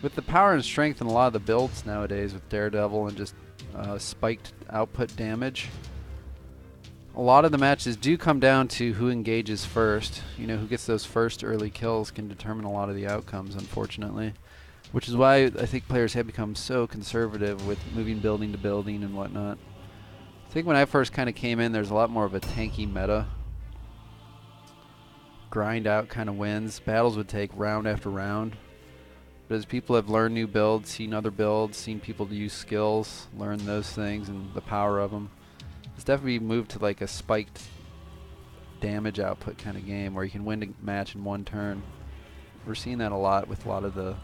With the power and strength in a lot of the builds nowadays with Daredevil and just spiked output damage, a lot of the matches do come down to who engages first. You know, who gets those first early kills can determine a lot of the outcomes, unfortunately. Which is why I think players have become so conservative with moving building to building and whatnot. I think when I first kind of came in, there's a lot more of a tanky meta. Grind out kind of wins. Battles would take round after round. But as people have learned new builds, seen other builds, seen people use skills, learn those things and the power of them, it's definitely moved to like a spiked damage output kind of game where you can win a match in one turn. We're seeing that a lot with a lot of the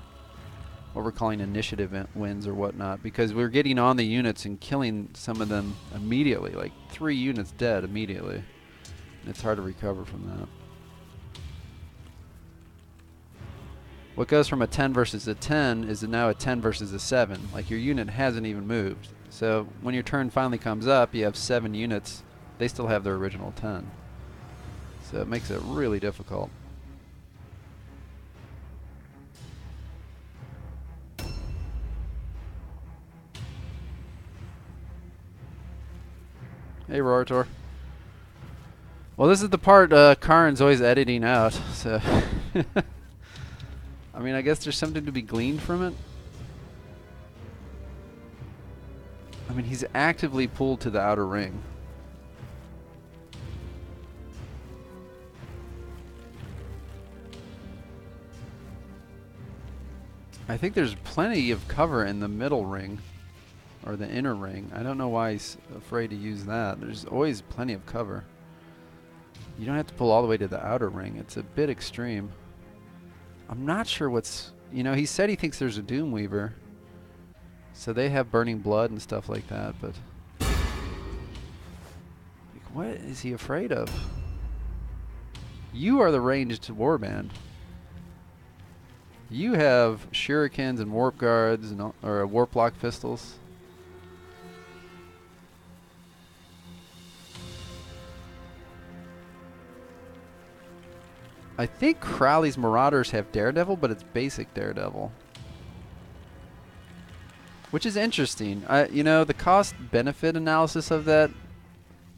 what we're calling initiative wins or whatnot, because we're getting on the units and killing some of them immediately, like 3 units dead immediately. And it's hard to recover from that. What goes from a 10 versus a 10 is now a 10 versus a 7. Like, your unit hasn't even moved. So when your turn finally comes up, you have 7 units. They still have their original 10. So it makes it really difficult. Hey, Rorator. Well, this is the part Karin's always editing out, so... I mean, I guess there's something to be gleaned from it. I mean, he's actively pulled to the outer ring. I think there's plenty of cover in the middle ring, or the inner ring. I don't know why he's afraid to use that. There's always plenty of cover. You don't have to pull all the way to the outer ring. It's a bit extreme. I'm not sure what's... You know, he said he thinks there's a Doomweaver. So they have burning blood and stuff like that, but... Like, what is he afraid of? You are the ranged warband. You have shurikens and warp guards and or warp lock pistols. I think Crowley's Marauders have Daredevil, but it's basic Daredevil. Which is interesting. You know, the cost-benefit analysis of that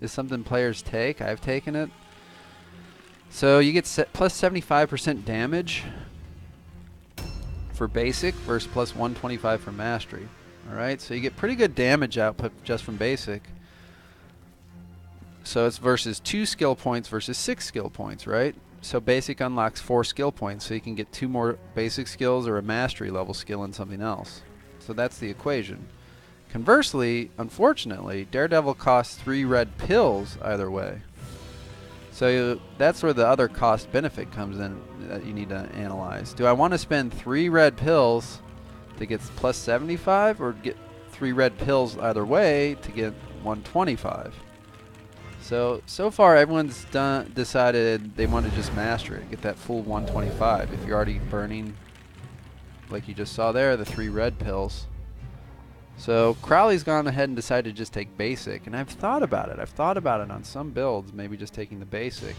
is something players take. I've taken it. So you get plus 75% damage for basic versus plus 125 for mastery. Alright, so you get pretty good damage output just from basic. So it's versus 2 skill points versus 6 skill points, right? So basic unlocks 4 skill points, so you can get 2 more basic skills or a mastery level skill in something else. So that's the equation. Conversely, unfortunately, Daredevil costs 3 red pills either way. So that's where the other cost benefit comes in that you need to analyze. Do I want to spend 3 red pills to get plus 75, or get 3 red pills either way to get 125? So far everyone's decided they want to just master it, get that full 125. If you're already burning, like you just saw there, the 3 red pills. So Crowley's gone ahead and decided to just take basic, and I've thought about it. I've thought about it on some builds, maybe just taking the basic.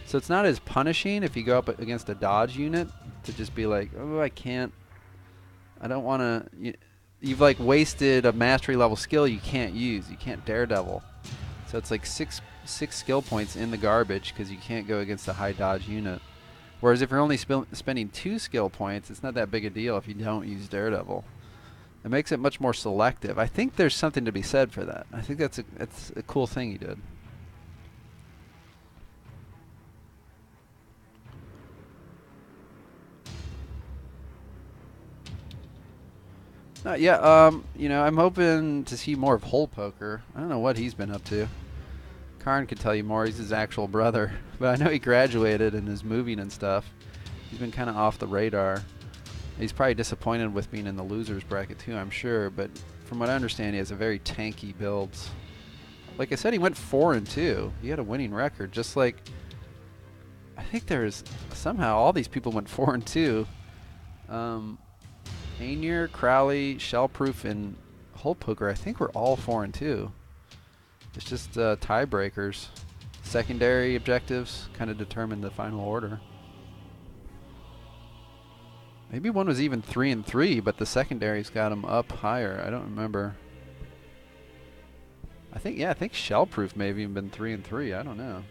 So it's not as punishing if you go up against a dodge unit to just be like, oh, I can't. I don't want to. You've like wasted a mastery level skill you can't use. You can't daredevil. So it's like six skill points in the garbage because you can't go against a high dodge unit. Whereas if you're only spending 2 skill points, it's not that big a deal if you don't use daredevil. It makes it much more selective. I think there's something to be said for that. I think that's a cool thing he did. Yeah, you know, I'm hoping to see more of Hole Poker. I don't know what he's been up to. Karn could tell you more. He's his actual brother. But I know he graduated and is moving and stuff. He's been kind of off the radar. He's probably disappointed with being in the losers bracket too, I'm sure. But from what I understand, he has a very tanky builds. Like I said, he went 4-2. He had a winning record. Just like, I think there's somehow all these people went 4-2. Aenur, Crowley, Shellproof, and Hole Poker, I think we're all 4-2. It's just tiebreakers. Secondary objectives kind of determine the final order. Maybe one was even 3-3, but the secondaries got him up higher. I don't remember. I think Shellproof may have even been 3-3. I don't know.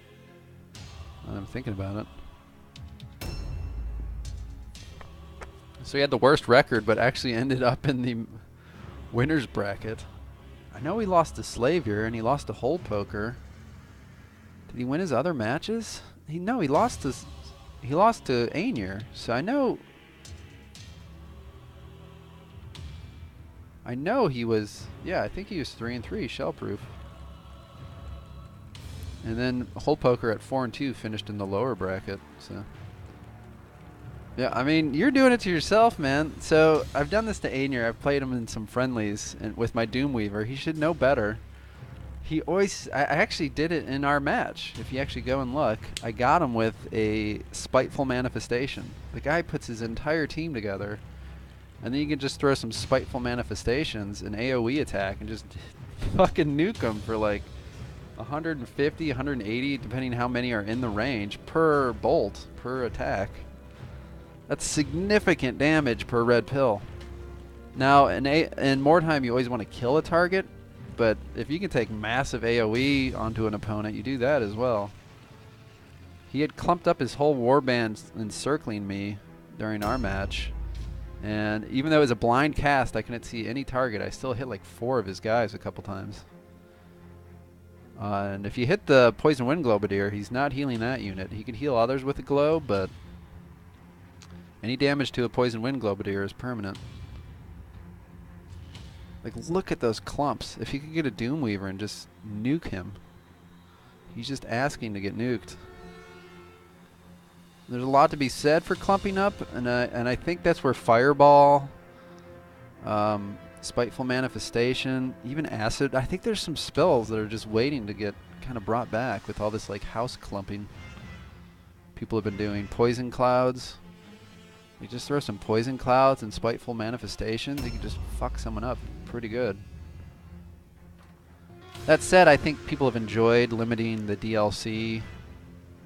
I'm thinking about it. So he had the worst record, but actually ended up in the winners bracket. I know he lost to Slavier and he lost to Hole Poker. Did he win his other matches? No, he lost to Aenur. So I know he was, yeah, I think he was 3-3 Shellproof. And then Hole Poker at 4-2 finished in the lower bracket. So yeah, I mean, you're doing it to yourself, man. So I've done this to Aenur. I've played him in some friendlies and with my Doomweaver. He should know better. He always, I actually did it in our match. If you actually go and look, I got him with a Spiteful Manifestation. The guy puts his entire team together, and then you can just throw some Spiteful Manifestations, an AoE attack, and just fucking nuke them for like 150, 180, depending how many are in the range per bolt, per attack. That's significant damage per red pill. Now, in Mordheim, you always want to kill a target, but if you can take massive AoE onto an opponent, you do that as well. He had clumped up his whole warband encircling me during our match, and even though it was a blind cast, I couldn't see any target. I still hit like 4 of his guys a couple times. And if you hit the Poison Wind Globadier, he's not healing that unit. He can heal others with a glow, but any damage to a Poison Wind Globadier is permanent. Like, look at those clumps. If you could get a Doomweaver and just nuke him. He's just asking to get nuked. There's a lot to be said for clumping up, and I think that's where Fireball, Spiteful Manifestation, even Acid, I think there's some spells that are just waiting to get kind of brought back with all this like house clumping people have been doing. Poison Clouds. You just throw some Poison Clouds and Spiteful Manifestations, you can just fuck someone up pretty good. That said, I think people have enjoyed limiting the DLC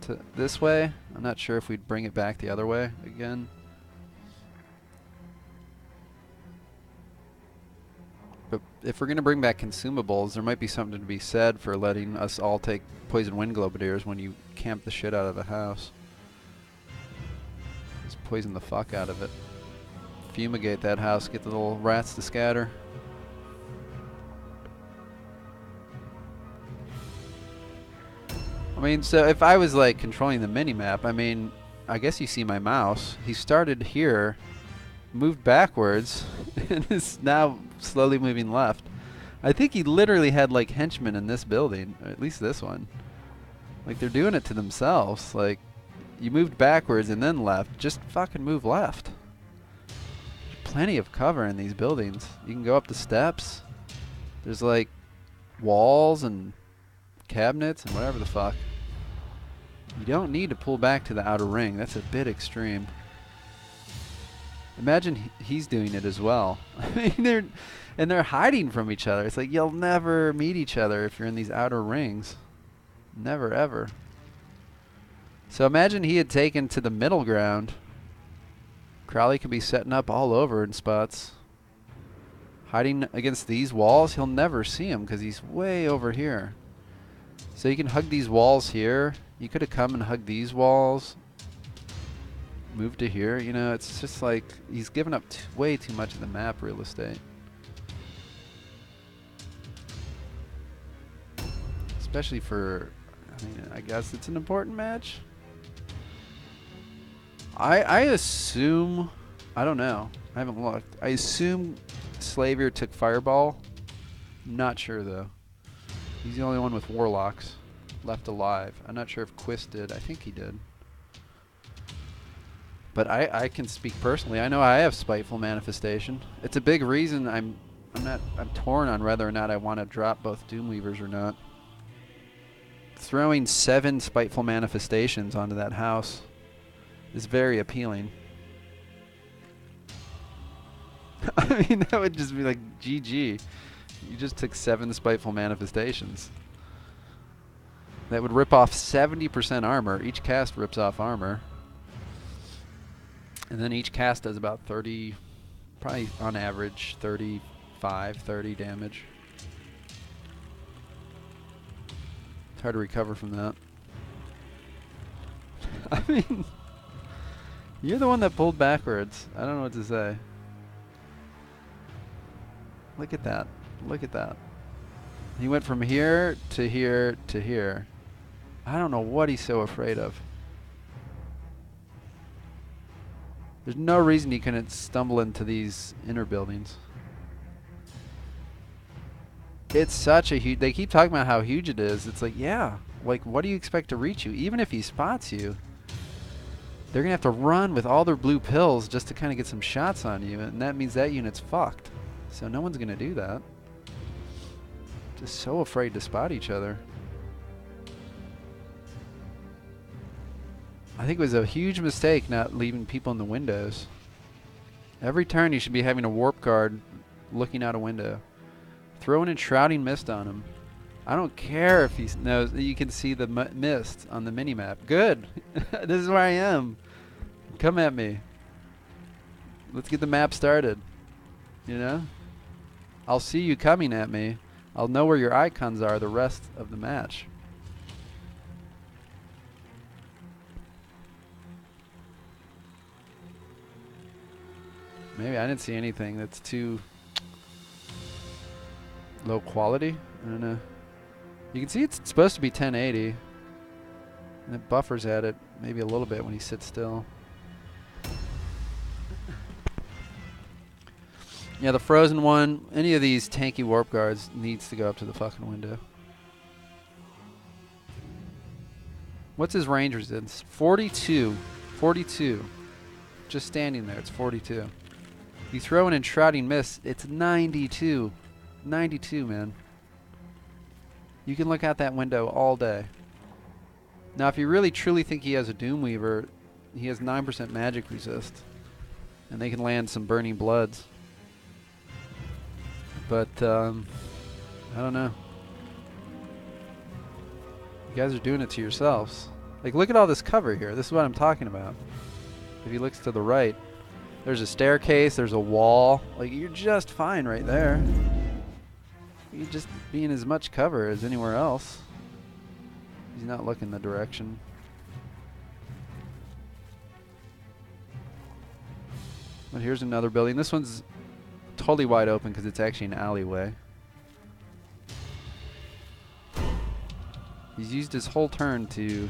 to this way. I'm not sure if we'd bring it back the other way again. But if we're going to bring back consumables, there might be something to be said for letting us all take Poison Wind Globadiers when you camp the shit out of a house. Just poison the fuck out of it. Fumigate that house, get the little rats to scatter. I mean, so if I was like controlling the mini-map, I mean, I guess you see my mouse. He started here, moved backwards, and is now slowly moving left. I think he literally had like henchmen in this building, or at least this one. Like, they're doing it to themselves. Like, you moved backwards and then left. Just fucking move left. There's plenty of cover in these buildings. You can go up the steps. There's like walls and cabinets and whatever the fuck. You don't need to pull back to the outer ring. That's a bit extreme. Imagine he's doing it as well. I mean, they're hiding from each other. It's like you'll never meet each other if you're in these outer rings. Never ever. So imagine he had taken to the middle ground. Crowley could be setting up all over in spots. Hiding against these walls, he'll never see him because he's way over here. So you can hug these walls here. You could have come and hugged these walls. Move to here. You know, it's just like he's given up way too much of the map real estate. Especially for, I mean, I guess it's an important match. I assume, I don't know. I haven't looked. I assume Slavier took Fireball. Not sure though. He's the only one with Warlocks left alive. I'm not sure if Quist did. I think he did. But I can speak personally. I know I have Spiteful Manifestation. It's a big reason I'm torn on whether or not I want to drop both Doomweavers or not. Throwing 7 Spiteful Manifestations onto that house is very appealing. I mean, that would just be like GG. You just took 7 Spiteful Manifestations. That would rip off 70% armor. Each cast rips off armor. And then each cast does about 30, probably on average 35, 30 damage. It's hard to recover from that. I mean, you're the one that pulled backwards. I don't know what to say. Look at that. Look at that. He went from here to here to here. I don't know what he's so afraid of. There's no reason he couldn't stumble into these inner buildings. It's such a huge... They keep talking about how huge it is. It's like, yeah. Like, what do you expect to reach you? Even if he spots you, they're going to have to run with all their blue pills just to kind of get some shots on you. And that means that unit's fucked. So no one's going to do that. Just so afraid to spot each other. I think it was a huge mistake not leaving people in the windows. Every turn you should be having a warp guard looking out a window. Throw an Enshrouding Mist on him. I don't care if he knows. You can see the mist on the minimap. Good. This is where I am. Come at me. Let's get the map started. You know? I'll see you coming at me. I'll know where your icons are the rest of the match. Maybe I didn't see anything that's too low quality. I don't know. You can see it's supposed to be 1080. And it buffers at it maybe a little bit when he sits still. Yeah, the frozen one, any of these tanky warp guards needs to go up to the fucking window. What's his range resistance? 42. 42. Just standing there, it's 42. You throw an Enshrouding Mist, it's 92. 92, man. You can look out that window all day. Now, if you really truly think he has a Doomweaver, he has 9% magic resist. And they can land some Burning Bloods. But, I don't know. You guys are doing it to yourselves. Like, look at all this cover here. This is what I'm talking about. If he looks to the right, there's a staircase, there's a wall. Like, you're just fine right there. You'd just be in as much cover as anywhere else. He's not looking the direction. But here's another building. This one's totally wide open because it's actually an alleyway. He's used his whole turn to...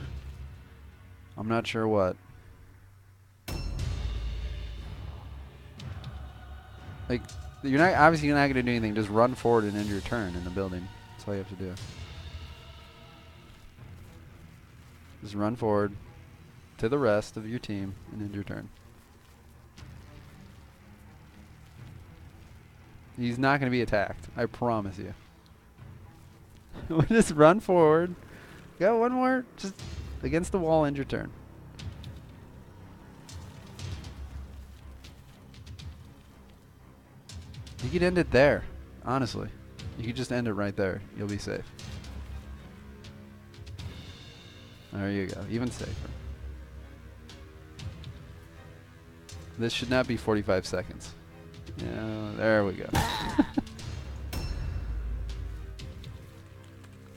I'm not sure what. Like, you're not obviously not going to do anything. Just run forward and end your turn in the building. That's all you have to do. Just run forward to the rest of your team and end your turn. He's not going to be attacked. I promise you. Just run forward. Go one more. Just against the wall, end your turn. You could end it there. Honestly. You could just end it right there. You'll be safe. There you go. Even safer. This should not be 45 seconds. Yeah, there we go.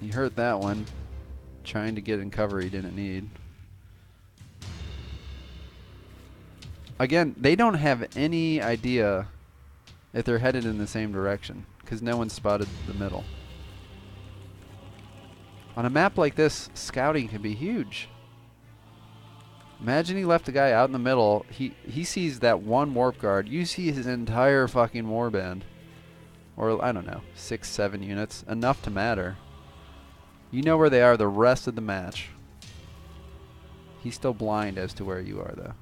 He hurt that one. Trying to get in cover he didn't need. Again, they don't have any idea if they're headed in the same direction because no one spotted the middle. On a map like this, scouting can be huge. Imagine he left the guy out in the middle. He sees that one warp guard. You see his entire fucking warband. Or, I don't know, 6, 7 units. Enough to matter. You know where they are the rest of the match. He's still blind as to where you are, though.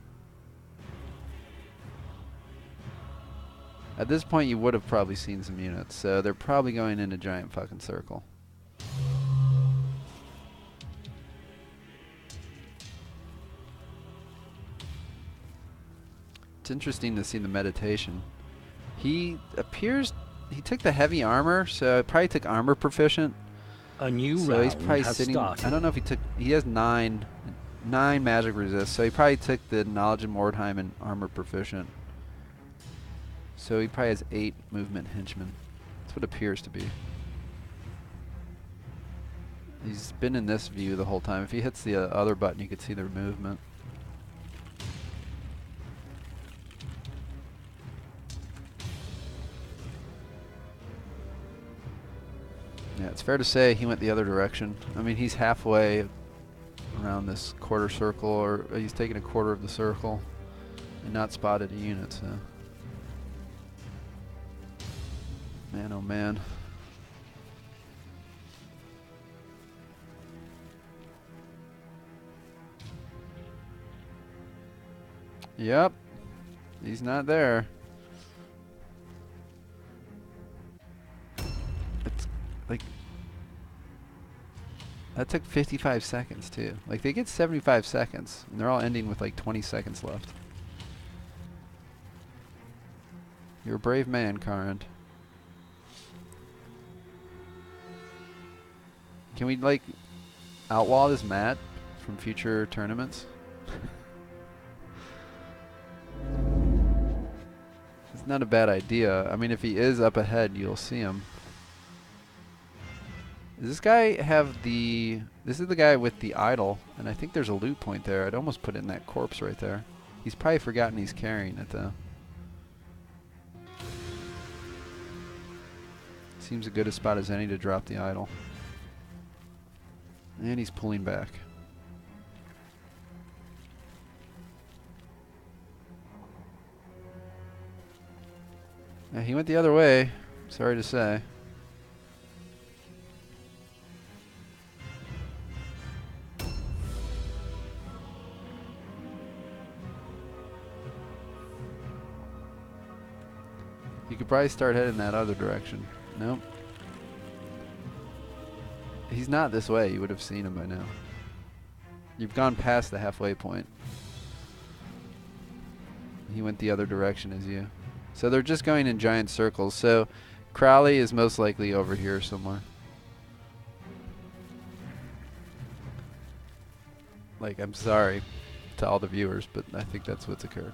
At this point, you would have probably seen some units, so they're probably going in a giant fucking circle. It's interesting to see the meditation. He appears... He took the heavy armor, so he probably took armor proficient. A new So round he's probably has sitting... started. I don't know if he took... He has 9 magic resist, so he probably took the knowledge of Mordheim and armor proficient. So he probably has 8 movement henchmen. That's what it appears to be. He's been in this view the whole time. If he hits the other button, you could see their movement. Yeah, it's fair to say he went the other direction. I mean, he's halfway around this quarter circle, or he's taken a quarter of the circle and not spotted a unit, so. Man, oh man. Yep. He's not there. It's like... That took 55 seconds too. Like they get 75 seconds and they're all ending with like 20 seconds left. You're a brave man, Karand. Can we like outlaw this mat from future tournaments? It's not a bad idea. I mean, if he is up ahead, you'll see him. Does this guy have the... This is the guy with the idol, and I think there's a loot point there. I'd almost put it in that corpse right there. He's probably forgotten he's carrying it, though. Seems as good a spot as any to drop the idol. And he's pulling back. Yeah, he went the other way, sorry to say. You could probably start heading that other direction. Nope. He's not this way. You would have seen him by now. You've gone past the halfway point. He went the other direction as you. So they're just going in giant circles. So Crowley is most likely over here somewhere. Like, I'm sorry to all the viewers, but I think that's what's occurred.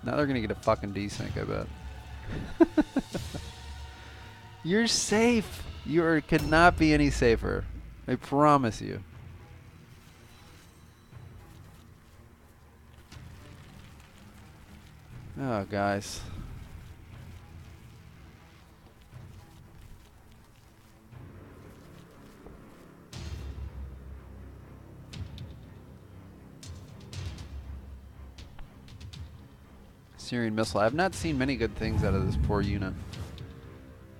Now they're gonna get a fucking desync, I bet. You're safe. You could not be any safer. I promise you. Oh, guys. Syrian missile. I've not seen many good things out of this poor unit.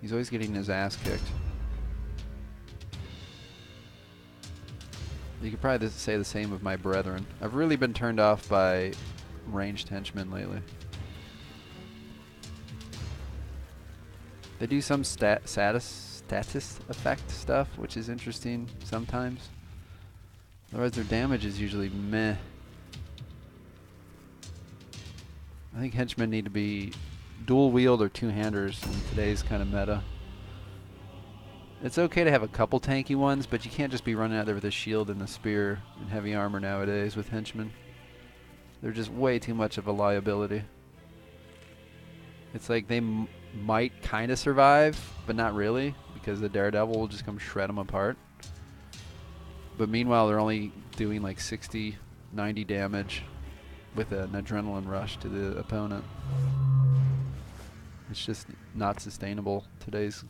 He's always getting his ass kicked. You could probably say the same of my brethren. I've really been turned off by ranged henchmen lately. They do some status effect stuff, which is interesting sometimes. Otherwise their damage is usually meh. I think henchmen need to be dual wield or two-handers in today's kind of meta. It's okay to have a couple tanky ones, but you can't just be running out there with a shield and a spear and heavy armor nowadays with henchmen. They're just way too much of a liability. It's like they might kind of survive, but not really, because the Daredevil will just come shred them apart. But meanwhile, they're only doing like 60, 90 damage with an adrenaline rush to the opponent. It's just not sustainable, today's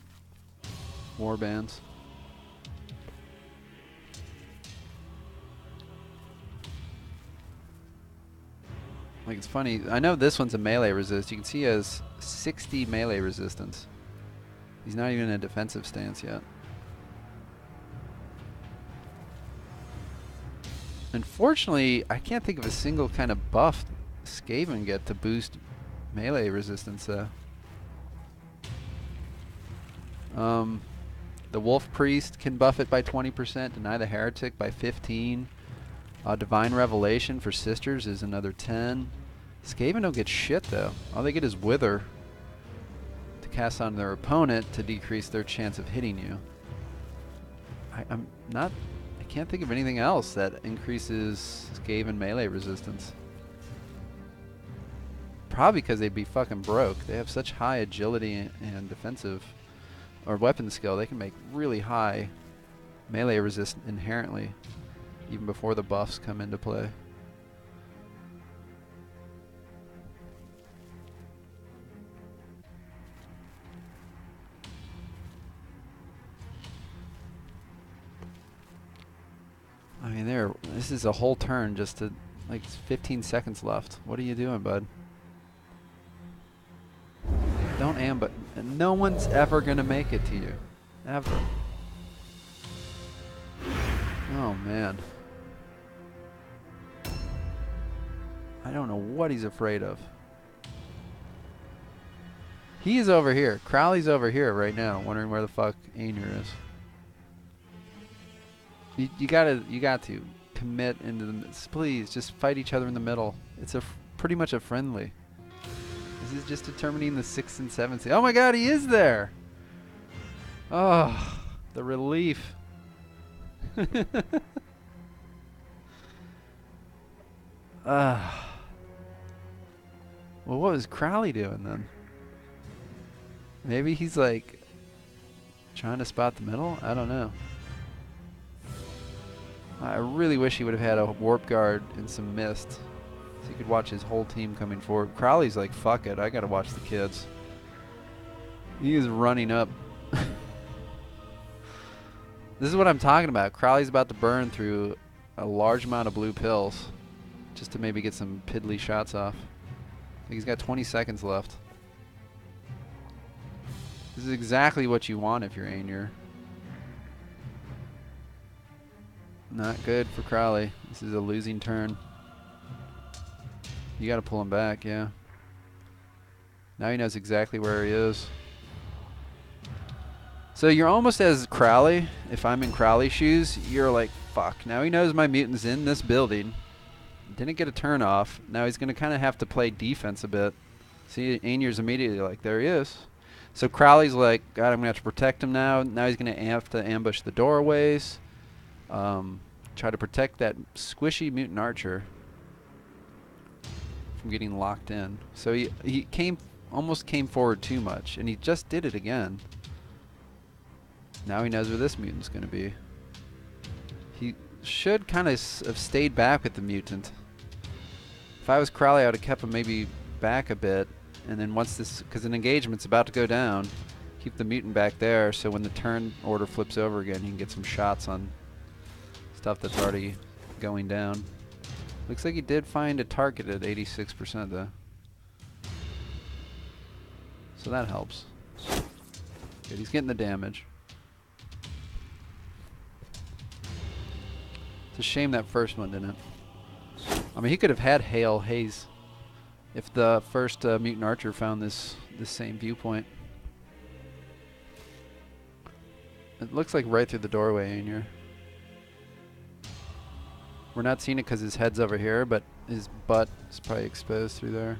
war bands. Like, it's funny, I know this one's a melee resist. You can see he has 60 melee resistance. He's not even in a defensive stance yet. Unfortunately, I can't think of a single kind of buff Skaven get to boost melee resistance though. The Wolf Priest can buff it by 20%, deny the Heretic by 15. Divine Revelation for Sisters is another 10. Skaven don't get shit though. All they get is Wither to cast on their opponent to decrease their chance of hitting you. I can't think of anything else that increases Skaven melee resistance. Probably because they'd be fucking broke. They have such high agility and defensive or weapon skill. They can make really high melee resist inherently, even before the buffs come into play. I mean, this is a whole turn just to, like, 15 seconds left. What are you doing, bud? Don't ambush. No one's ever gonna make it to you. Ever. Oh, man. I don't know what he's afraid of. He's over here. Crowley's over here right now, wondering where the fuck Aenur is. You got to commit into the. Please just fight each other in the middle. It's pretty much a friendly. This is just determining the 6th and 7th. Oh my God, he is there! Oh, the relief. Well, what was Crowley doing then? Maybe he's like trying to spot the middle? I don't know. I really wish he would have had a warp guard and some mist so he could watch his whole team coming forward. Crowley's like, fuck it, I gotta watch the kids. He is running up. This is what I'm talking about. Crowley's about to burn through a large amount of blue pills just to maybe get some piddly shots off. I think he's got 20 seconds left. This is exactly what you want if you're Aenur. Not good for Crowley. This is a losing turn. You gotta pull him back, yeah. Now he knows exactly where he is. So you're almost as Crowley. If I'm in Crowley's shoes, you're like, fuck. Now he knows my mutant's in this building. Didn't get a turn off. Now he's gonna kind of have to play defense a bit. See, Aenur's immediately like, there he is. So Crowley's like, God, I'm gonna have to protect him now. Now he's gonna have to ambush the doorways. Try to protect that squishy mutant archer from getting locked in. So he almost came forward too much, and he just did it again. Now he knows where this mutant's going to be. He should kind of have stayed back with the mutant. If I was Crowley, I would have kept him maybe back a bit, and then once this, because an engagement's about to go down, keep the mutant back there so when the turn order flips over again, he can get some shots on stuff that's already going down. Looks like he did find a target at 86% though. So that helps. Good, he's getting the damage. It's a shame that first one didn't. I mean, he could have had Hail Haze if the first mutant archer found this same viewpoint. It looks like right through the doorway, Aenur. We're not seeing it because his head's over here, but his butt is probably exposed through there.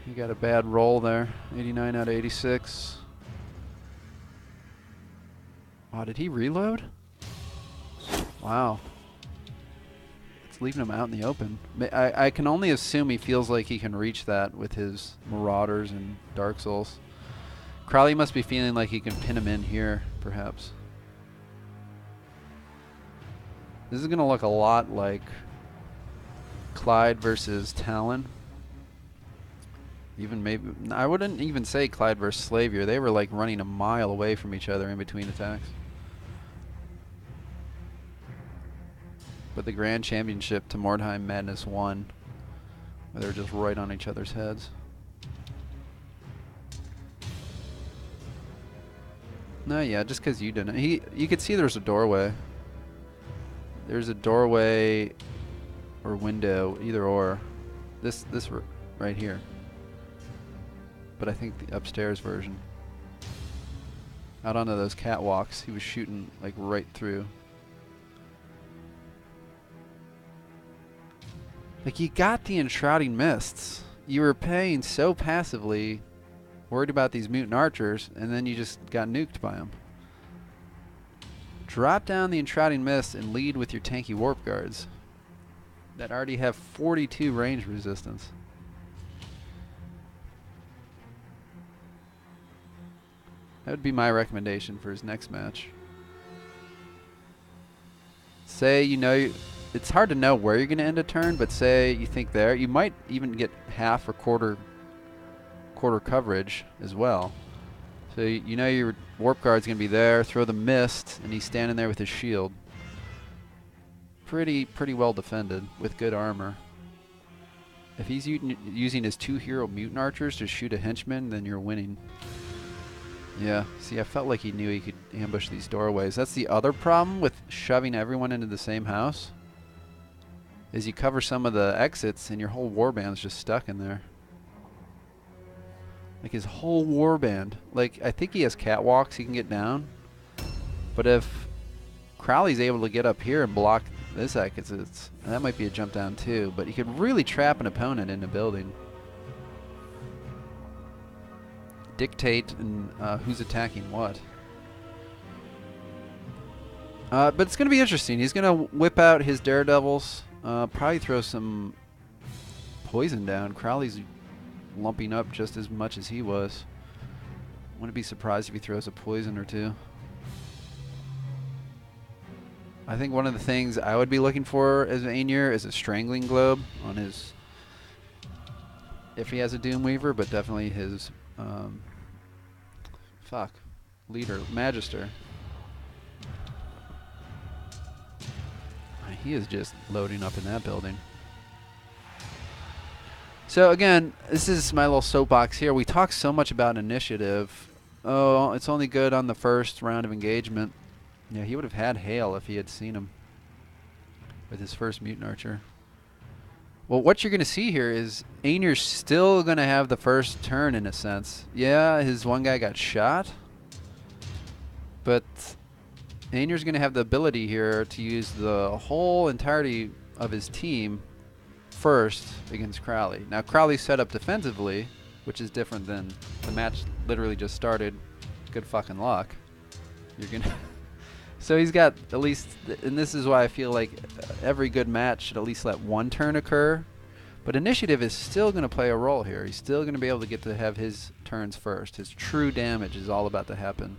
He got a bad roll there. 89 out of 86. Oh, did he reload? Wow. It's leaving him out in the open. I can only assume he feels like he can reach that with his Marauders and Dark Souls. Crowley must be feeling like he can pin him in here, perhaps. This is going to look a lot like Clyde versus Talon. Even maybe, I wouldn't even say Clyde versus Slavier. They were like running a mile away from each other in between attacks. But the Grand Championship to Mordheim Madness 1, where they were just right on each other's heads. No, yeah, just because you didn't. You could see there's a doorway. There's a doorway or window, either or. This right here. But I think the upstairs version. Out onto those catwalks, he was shooting like right through. Like, you got the Enshrouding Mists. You were paying so passively, worried about these mutant archers, and then you just got nuked by them. Drop down the Enshrouding Mist and lead with your tanky warp guards that already have 42 range resistance. That would be my recommendation for his next match. Say, you know, it's hard to know where you're going to end a turn, but say you think there, you might even get half or quarter coverage as well. So you know your warp guard's going to be there, throw the mist, and he's standing there with his shield. Pretty well defended with good armor. If he's using his 2 hero mutant archers to shoot a henchman, then you're winning. Yeah, see, I felt like he knew he could ambush these doorways. That's the other problem with shoving everyone into the same house, is you cover some of the exits and your whole warband's just stuck in there. Like, his whole warband. Like, I think he has catwalks he can get down. But if Crowley's able to get up here and block this exit, that might be a jump down too. But he could really trap an opponent in the building. Dictate who's attacking what. But it's going to be interesting. He's going to whip out his daredevils. Probably throw some poison down. Crowley's lumping up just as much as he was. Wouldn't be surprised if he throws a poison or two. I think one of the things I would be looking for as Aenur is a strangling globe on his, if he has a Doomweaver, but definitely his leader, Magister. He is just loading up in that building. So again, this is my little soapbox here. We talk so much about initiative. Oh, it's only good on the first round of engagement. Yeah, he would have had Hail if he had seen him with his first mutant archer. Well, what you're going to see here is Aenur's still going to have the first turn in a sense. Yeah, his one guy got shot, but Aenur's going to have the ability here to use the whole entirety of his team first against Crowley. Now, Crowley's set up defensively, which is different than the match literally just started. Good fucking luck. You're going to... So he's got at least, and this is why I feel like every good match should at least let one turn occur. But initiative is still going to play a role here. He's still going to be able to get to have his turns first. His true damage is all about to happen.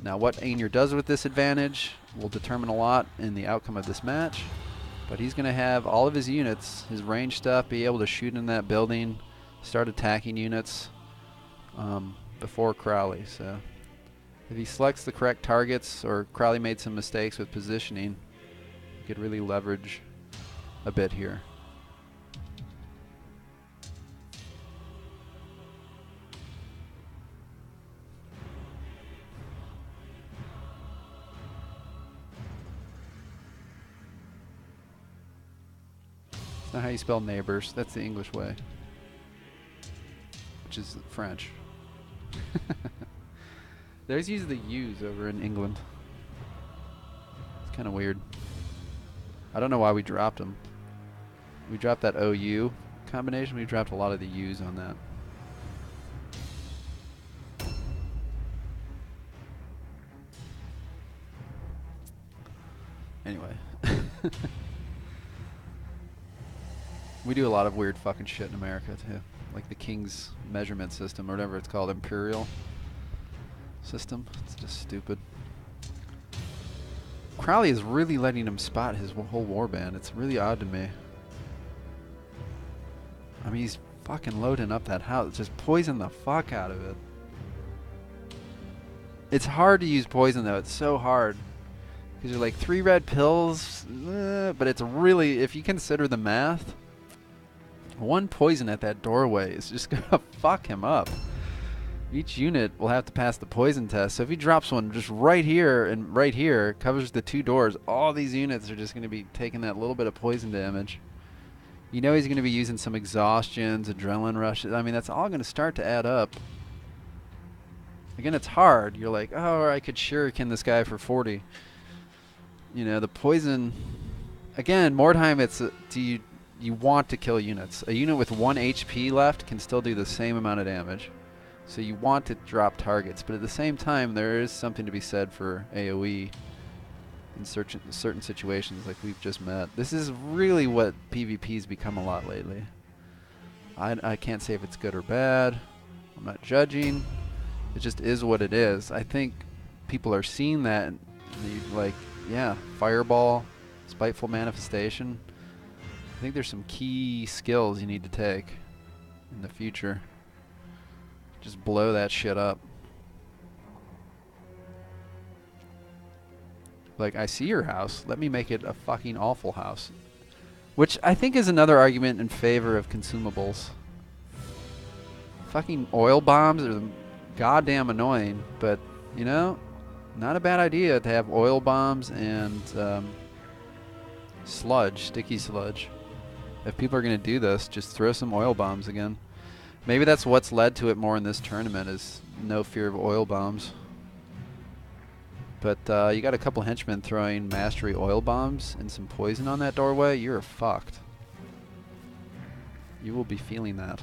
Now, what Aenur does with this advantage will determine a lot in the outcome of this match. But he's going to have all of his units, his range stuff, be able to shoot in that building, start attacking units before Crowley. So if he selects the correct targets, or Crowley made some mistakes with positioning, he could really leverage a bit here. That's not how you spell neighbors. That's the English way, which is French. There's usually U's over in England. It's kind of weird. I don't know why we dropped them. We dropped that OU combination. We dropped a lot of the U's on that. Anyway. We do a lot of weird fucking shit in America too. Like the King's measurement system or whatever it's called, imperial system. It's just stupid. Crowley is really letting him spot his whole warband. It's really odd to me. I mean, he's fucking loading up that house. Just poison the fuck out of it. It's hard to use poison though. It's so hard. Because you're like 3 red pills. But it's really, if you consider the math, 1 poison at that doorway is just going to fuck him up. Each unit will have to pass the poison test. So if he drops one just right here and right here, covers the 2 doors, all these units are just going to be taking that little bit of poison damage. You know he's going to be using some exhaustions, adrenaline rushes. I mean, that's all going to start to add up. Again, it's hard. You're like, oh, I could shuriken this guy for 40. You know, the poison... Again, Mordheim, it's... You want to kill units. A unit with 1 HP left can still do the same amount of damage. So you want to drop targets, but at the same time, there is something to be said for AoE in certain situations like we've just met. This is really what PvP's become a lot lately. I can't say if it's good or bad. I'm not judging. It just is what it is. I think people are seeing that and like, yeah, Fireball, Spiteful Manifestation. I think there's some key skills you need to take in the future. Just blow that shit up. Like, I see your house. Let me make it a fucking awful house. Which I think is another argument in favor of consumables. Fucking oil bombs are goddamn annoying, but, you know, not a bad idea to have oil bombs and sludge, sticky sludge. If people are going to do this, just throw some oil bombs again. Maybe that's what's led to it more in this tournament, is no fear of oil bombs. But you got a couple henchmen throwing mastery oil bombs and some poison on that doorway, you're fucked. You will be feeling that.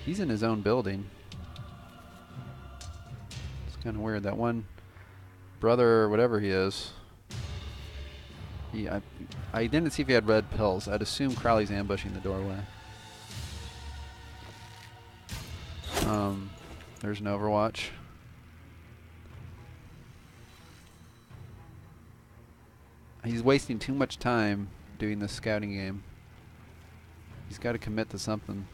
He's in his own building. It's kind of weird. That one brother or whatever he is. I didn't see if he had red pills. I'd assume Crowley's ambushing the doorway. There's an Overwatch. He's wasting too much time doing this scouting game. He's got to commit to something.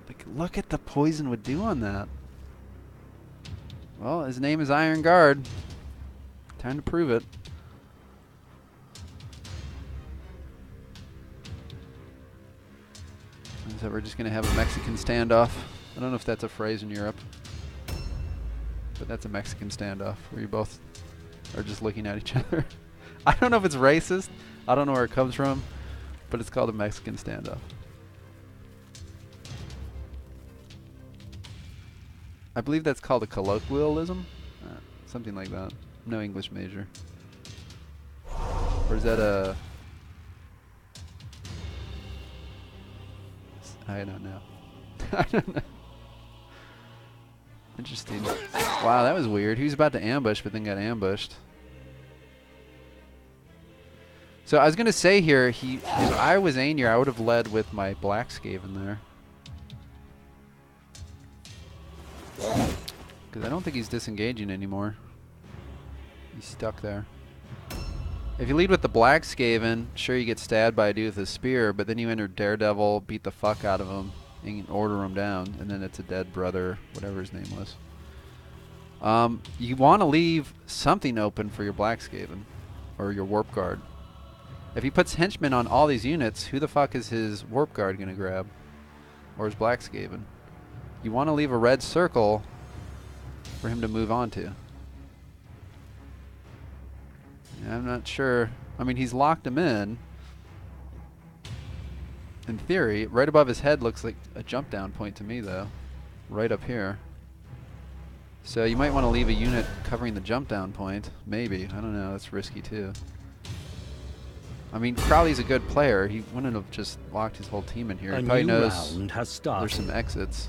Like, look at the poison would do on that. Well, his name is Iron Guard. Time to prove it. So we're just going to have a Mexican standoff. I don't know if that's a phrase in Europe, but that's a Mexican standoff where you both are just looking at each other. I don't know if it's racist. I don't know where it comes from, but it's called a Mexican standoff. I believe that's called a colloquialism. Something like that. No English major. Or is that a... I don't know. I don't know. Interesting. Wow, that was weird. He was about to ambush, but then got ambushed. So I was going to say here, if I was Aenur, I would have led with my Black Skaven there. Because I don't think he's disengaging anymore. He's stuck there. If you lead with the Black Skaven, sure you get stabbed by a dude with a spear, but then you enter Daredevil, beat the fuck out of him, and order him down, and then it's a dead brother, whatever his name was. You want to leave something open for your Black Skaven, or your Warp Guard. If he puts henchmen on all these units, who the fuck is his Warp Guard going to grab? Or his Black Skaven? You want to leave a red circle for him to move on to. Yeah, I'm not sure. I mean, he's locked him in. In theory, right above his head looks like a jump down point to me, though. Right up here. So you might want to leave a unit covering the jump down point. Maybe. I don't know. That's risky, too. I mean, Crowley's a good player. He wouldn't have just locked his whole team in here. He probably knows round has started. there's some exits.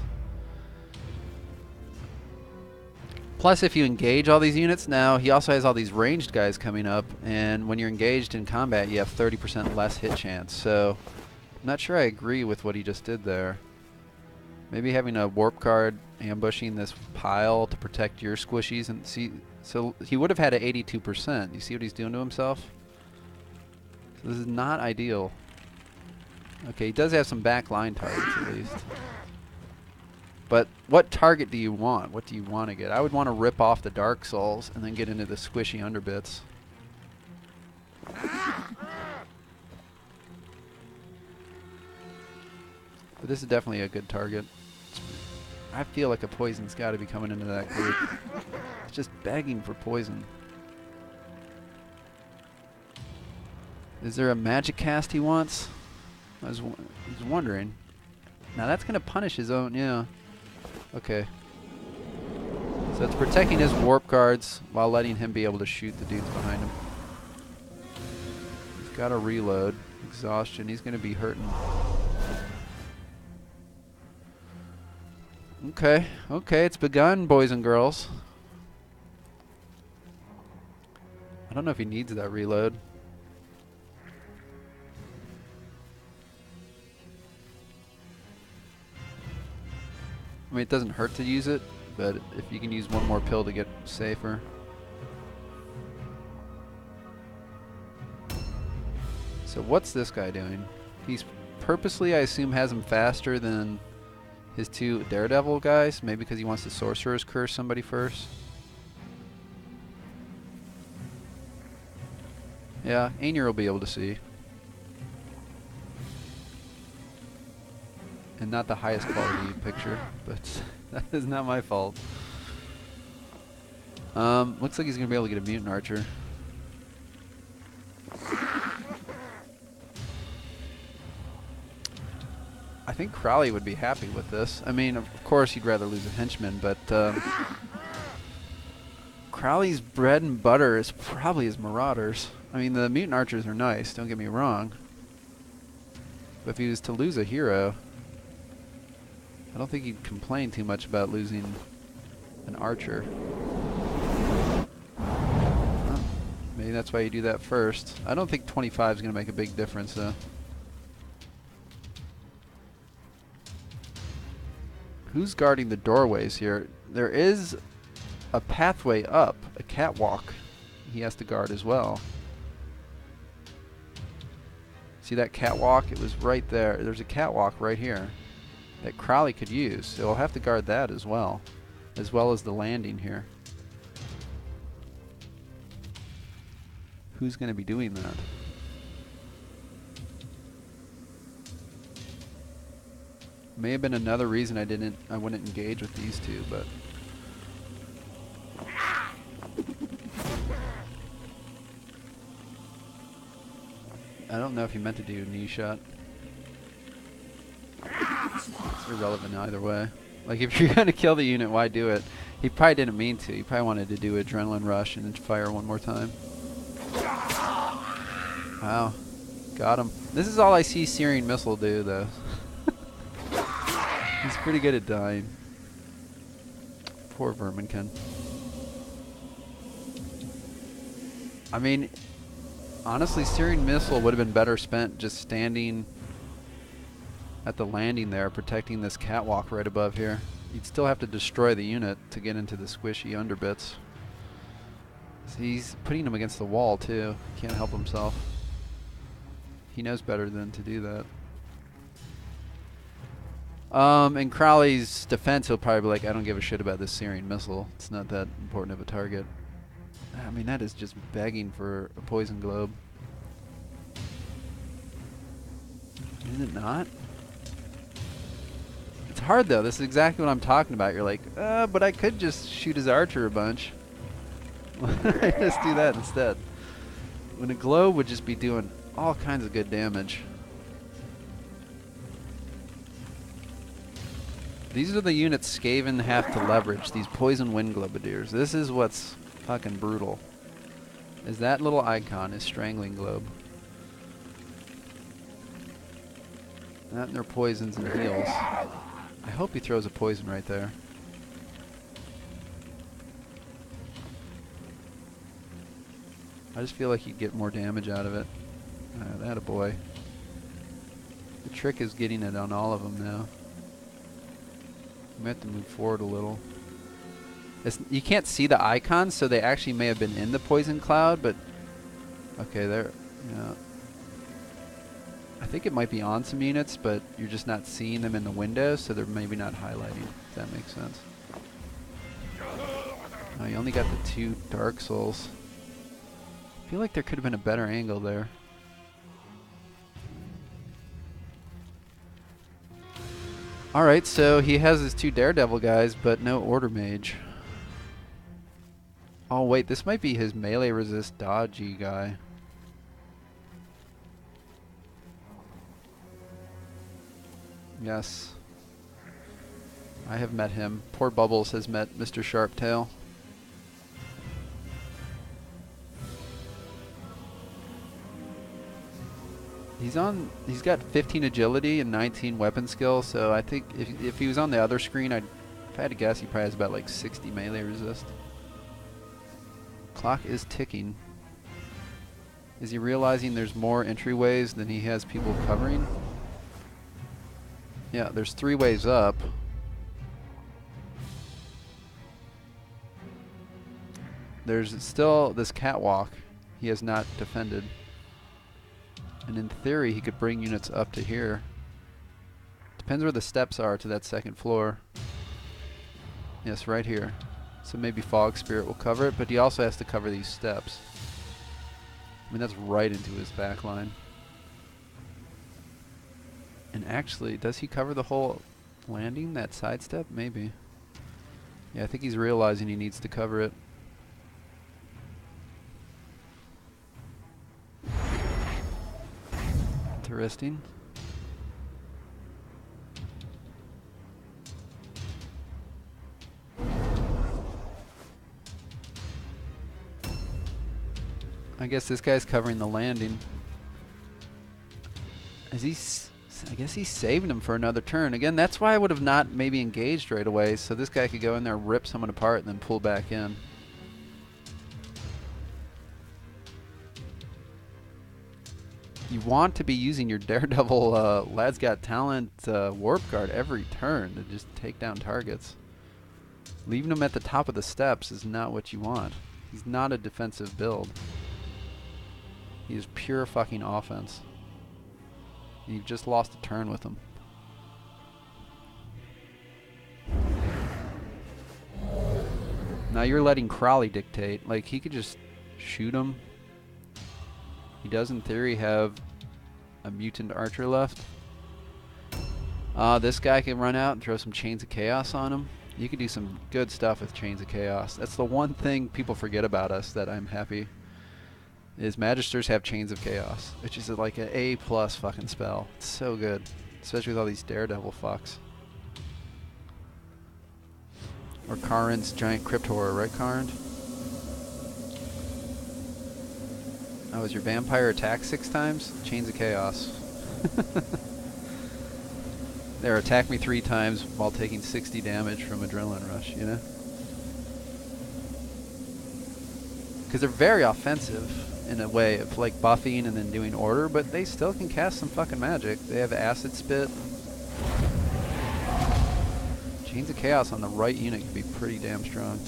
Plus, if you engage all these units now, he also has all these ranged guys coming up, and when you're engaged in combat, you have 30% less hit chance. So, I'm not sure I agree with what he just did there. Maybe having a warp card ambushing this pile to protect your squishies and see. So he would have had an 82%. You see what he's doing to himself? So this is not ideal. Okay, he does have some back line targets at least. But what target do you want? What do you want to get? I would want to rip off the Dark Souls and then get into the squishy underbits. But this is definitely a good target. I feel like a poison's got to be coming into that group. It's just begging for poison. Is there a magic cast he wants? I was wondering. Now that's going to punish his own, yeah. Okay. So it's protecting his warp guards while letting him be able to shoot the dudes behind him. He's got to reload. Exhaustion. He's going to be hurting. Okay. Okay, it's begun, boys and girls. I don't know if he needs that reload. I mean, it doesn't hurt to use it, but if you can use one more pill to get safer. So what's this guy doing? He's purposely, I assume, has him faster than his two Daredevil guys, maybe because he wants to Sorcerer's Curse somebody first. Yeah, Aenur will be able to see. And not the highest quality picture, but that is not my fault. Looks like he's going to be able to get a Mutant Archer. I think Crowley would be happy with this. I mean, of course he'd rather lose a henchman, but Crowley's bread and butter is probably his Marauders. I mean, the Mutant Archers are nice, don't get me wrong. But if he was to lose a hero, I don't think he'd complain too much about losing an archer. Well, maybe that's why you do that first. I don't think 25 is going to make a big difference, though. Who's guarding the doorways here? There is a pathway up, a catwalk he has to guard as well. See that catwalk? It was right there. There's a catwalk right here that Crowley could use. So he'll have to guard that as well as the landing here. Who's going to be doing that? May have been another reason I wouldn't engage with these two, but I don't know if he meant to do a knee shot. It's irrelevant either way. Like, if you're going to kill the unit, why do it? He probably didn't mean to. He probably wanted to do Adrenaline Rush and then fire one more time. Wow. Got him. This is all I see Searing Missile do, though. He's pretty good at dying. Poor Verminkin. I mean, honestly, Searing Missile would have been better spent just standing at the landing there, protecting this catwalk right above here. You'd still have to destroy the unit to get into the squishy underbits. So he's putting him against the wall too. Can't help himself. He knows better than to do that. In Crowley's defense, he'll probably be like, I don't give a shit about this Searing Missile. It's not that important of a target. I mean, that is just begging for a poison globe. Is it not? It's hard though. This is exactly what I'm talking about. You're like, but I could just shoot his archer a bunch. Just do that instead. When a globe would just be doing all kinds of good damage. These are the units Skaven have to leverage, these poison wind globadiers. This is what's fucking brutal. Is that little icon is strangling globe. That and their poisons and heals. I hope he throws a poison right there. I just feel like he'd get more damage out of it. That a boy. The trick is getting it on all of them now. We have to move forward a little. You can't see the icons, so they actually may have been in the poison cloud, but okay, there. Yeah. I think it might be on some units, but you're just not seeing them in the window, so they're maybe not highlighting, if that makes sense. Oh, you only got the 2 Dark Souls. I feel like there could have been a better angle there. Alright, so he has his 2 Daredevil guys, but no Order Mage. Oh wait, this might be his melee resist dodgy guy. Yes. I have met him. Poor Bubbles has met Mr. Sharptail. He's got 15 agility and 19 weapon skill, so I think if he was on the other screen, if I had to guess, he probably has about like 60 melee resist. Clock is ticking. Is he realizing there's more entryways than he has people covering? Yeah, there's 3 ways up. There's still this catwalk he has not defended. And in theory, he could bring units up to here. Depends where the steps are to that 2nd floor. Yes, right here. So maybe Fog Spirit will cover it, but he also has to cover these steps. I mean, that's right into his back line. And actually, does he cover the whole landing, that side step? Maybe. Yeah, I think he's realizing he needs to cover it. Interesting. I guess this guy's covering the landing. I guess he's saving him for another turn. Again, that's why I would have not maybe engaged right away, so this guy could go in there, rip someone apart, and then pull back in. You want to be using your Daredevil Lad's Got Talent Warp Guard every turn to just take down targets. Leaving him at the top of the steps is not what you want. He's not a defensive build. He is pure fucking offense. You've just lost a turn with him. Now you're letting Crowley dictate. Like, he could just shoot him. He does, in theory, have a mutant archer left. This guy can run out and throw some Chains of Chaos on him. You can do some good stuff with Chains of Chaos. That's the one thing people forget about us that I'm happy. Is Magisters have Chains of Chaos, which is like an A+ fucking spell. It's so good. Especially with all these Daredevil fucks. Or Karin's Giant Crypt Horror, right, Karin? Oh, is your vampire attack 6 times? Chains of Chaos. There, attack me 3 times while taking 60 damage from Adrenaline Rush, you know? Because they're very offensive in a way of like buffing and then doing order, but they still can cast some fucking magic. They have Acid Spit. Chains of Chaos on the right unit can be pretty damn strong.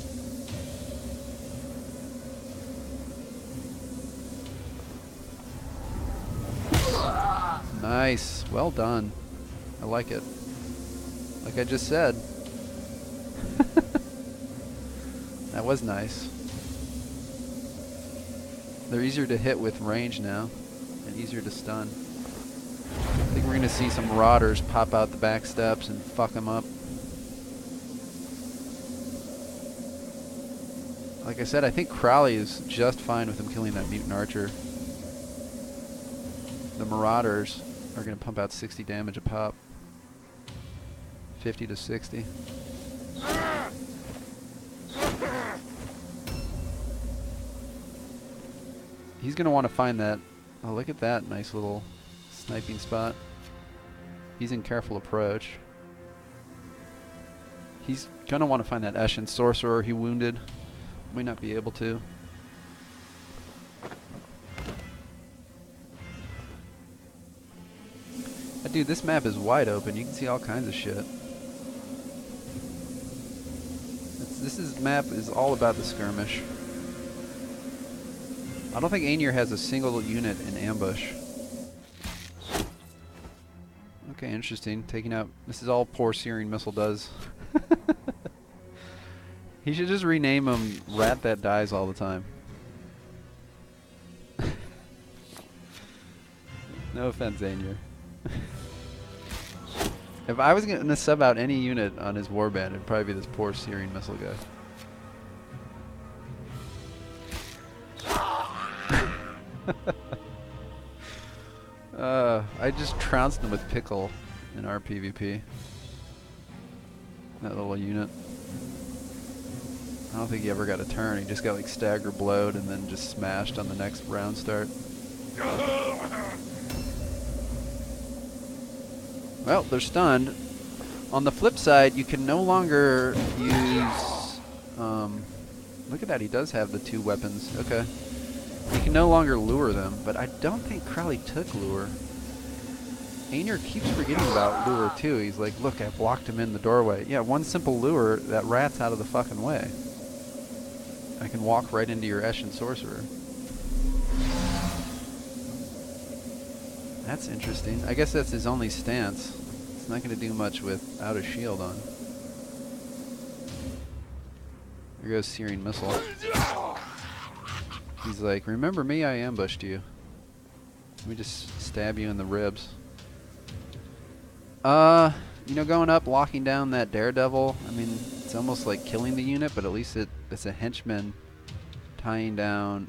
Nice. Well done. I like it. Like I just said. That was nice. They're easier to hit with range now, and easier to stun. I think we're going to see some Marauders pop out the back steps and fuck them up. Like I said, I think Crowley is just fine with him killing that Mutant Archer. The Marauders are going to pump out 60 damage a pop. 50 to 60. He's going to want to find that. Oh, look at that nice little sniping spot. He's in careful approach. He's going to want to find that Eshin Sorcerer he wounded. Might not be able to. Dude, this map is wide open. You can see all kinds of shit. This map is all about the skirmish. I don't think Aenur has a single unit in ambush. Okay, interesting. Taking out... This is all poor Searing Missile does. He should just rename him Rat That Dies all the time. No offense, Aenur. If I was going to sub out any unit on his warband, it'd probably be this poor Searing Missile guy. I just trounced him with Pickle in our PvP. That little unit. I don't think he ever got a turn. He just got like stagger blowed and then just smashed on the next round start. Well, they're stunned. On the flip side, you can no longer use... look at that, he does have the 2 weapons. Okay. You can no longer lure them, but I don't think Crowley took lure. Aenur keeps forgetting about lure too. He's like, look, I blocked him in the doorway. Yeah, one simple lure, that rat's out of the fucking way. I can walk right into your Eshin Sorcerer. That's interesting. I guess that's his only stance. It's not going to do much without a shield on. There goes Searing Missile. He's like, remember me? I ambushed you. Let me just stab you in the ribs. You know, going up, locking down that Daredevil, I mean, it's almost like killing the unit, but at least it's a henchman tying down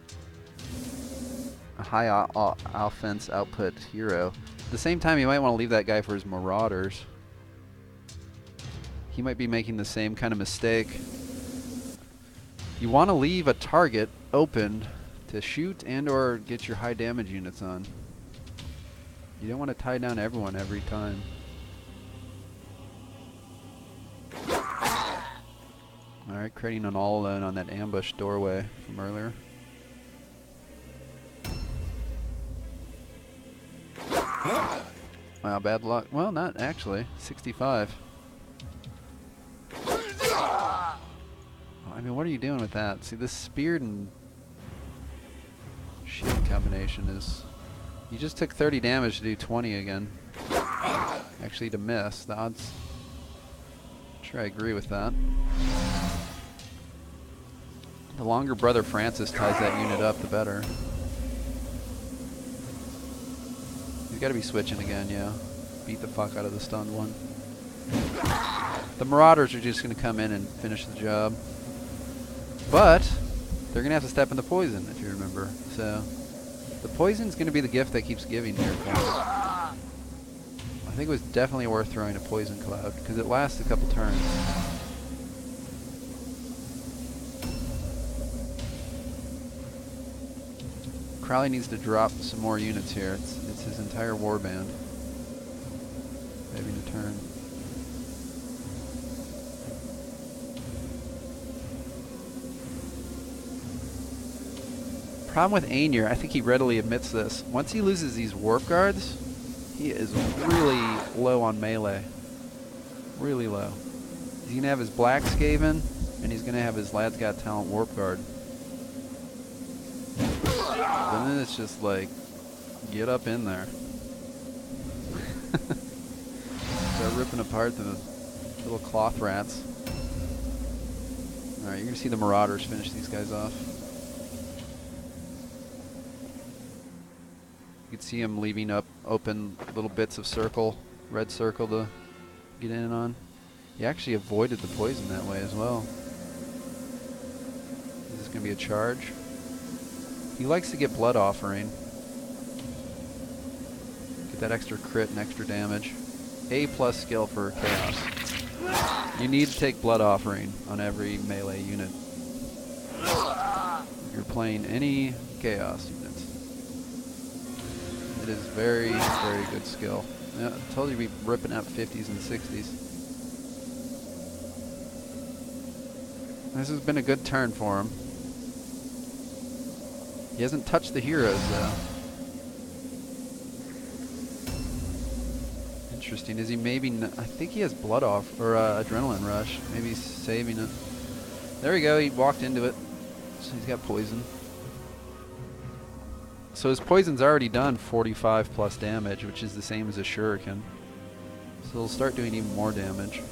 a high offense output hero. At the same time, you might want to leave that guy for his Marauders. He might be making the same kind of mistake. You want to leave a target open to shoot and or get your high damage units on. You don't want to tie down everyone every time. Alright, creating an all alone on that ambush doorway from earlier. Wow, bad luck. Well, not actually. 65. I mean, what are you doing with that? See, this speared and shield combination is... You just took 30 damage to do 20 again. Actually, to miss. The odds... Sure, I agree with that. The longer Brother Francis ties that unit up, the better. He's got to be switching again, yeah. Beat the fuck out of the stunned one. The Marauders are just going to come in and finish the job. But they're going to have to step in the poison, if you remember. So the poison's going to be the gift that keeps giving here. I think it was definitely worth throwing a poison cloud because it lasts a couple turns. Crowley needs to drop some more units here. It's his entire warband. Maybe to turn. Problem with Aenur, I think he readily admits this. Once he loses these warp guards, he is really low on melee. Really low. He's going to have his Black Skaven, and he's going to have his Lad's Got Talent warp guard. And then it's just like, get up in there. Start ripping apart the little cloth rats. Alright, you're going to see the Marauders finish these guys off. You can see him leaving up open little bits of circle, red circle to get in on. He actually avoided the poison that way as well. Is this going to be a charge? He likes to get Blood Offering. Get that extra crit and extra damage. A+ skill for Chaos. You need to take Blood Offering on every melee unit. If you're playing any Chaos units. It is very, very good skill. Yeah, I told you we'd be ripping out 50s and 60s. This has been a good turn for him. He hasn't touched the heroes though. interesting. Is he maybe... I think he has blood off, or adrenaline rush. Maybe he's saving it. There we go, he walked into it. So he's got poison. So his poison's already done 45 plus damage, which is the same as a shuriken. So he'll start doing even more damage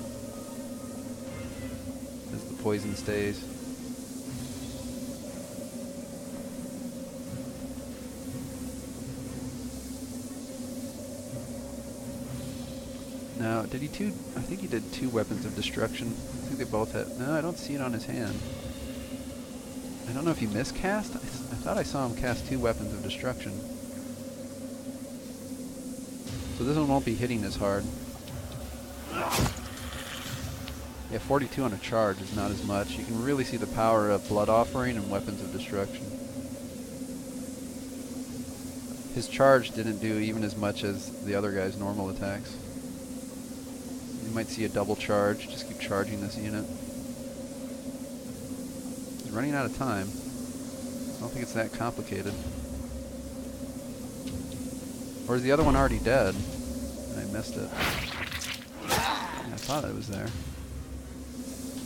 as the poison stays. Now, did he two? I think he did 2 weapons of destruction. I think they both had. No, I don't see it on his hand. I don't know if he miscast. I thought I saw him cast 2 weapons of destruction. So this one won't be hitting as hard. Yeah, 42 on a charge is not as much. You can really see the power of Blood Offering and weapons of destruction. His charge didn't do even as much as the other guy's normal attacks. You might see a double charge. Just keep charging this unit. He's running out of time. I don't think it's that complicated. Or is the other one already dead? I missed it. Yeah, I thought it was there.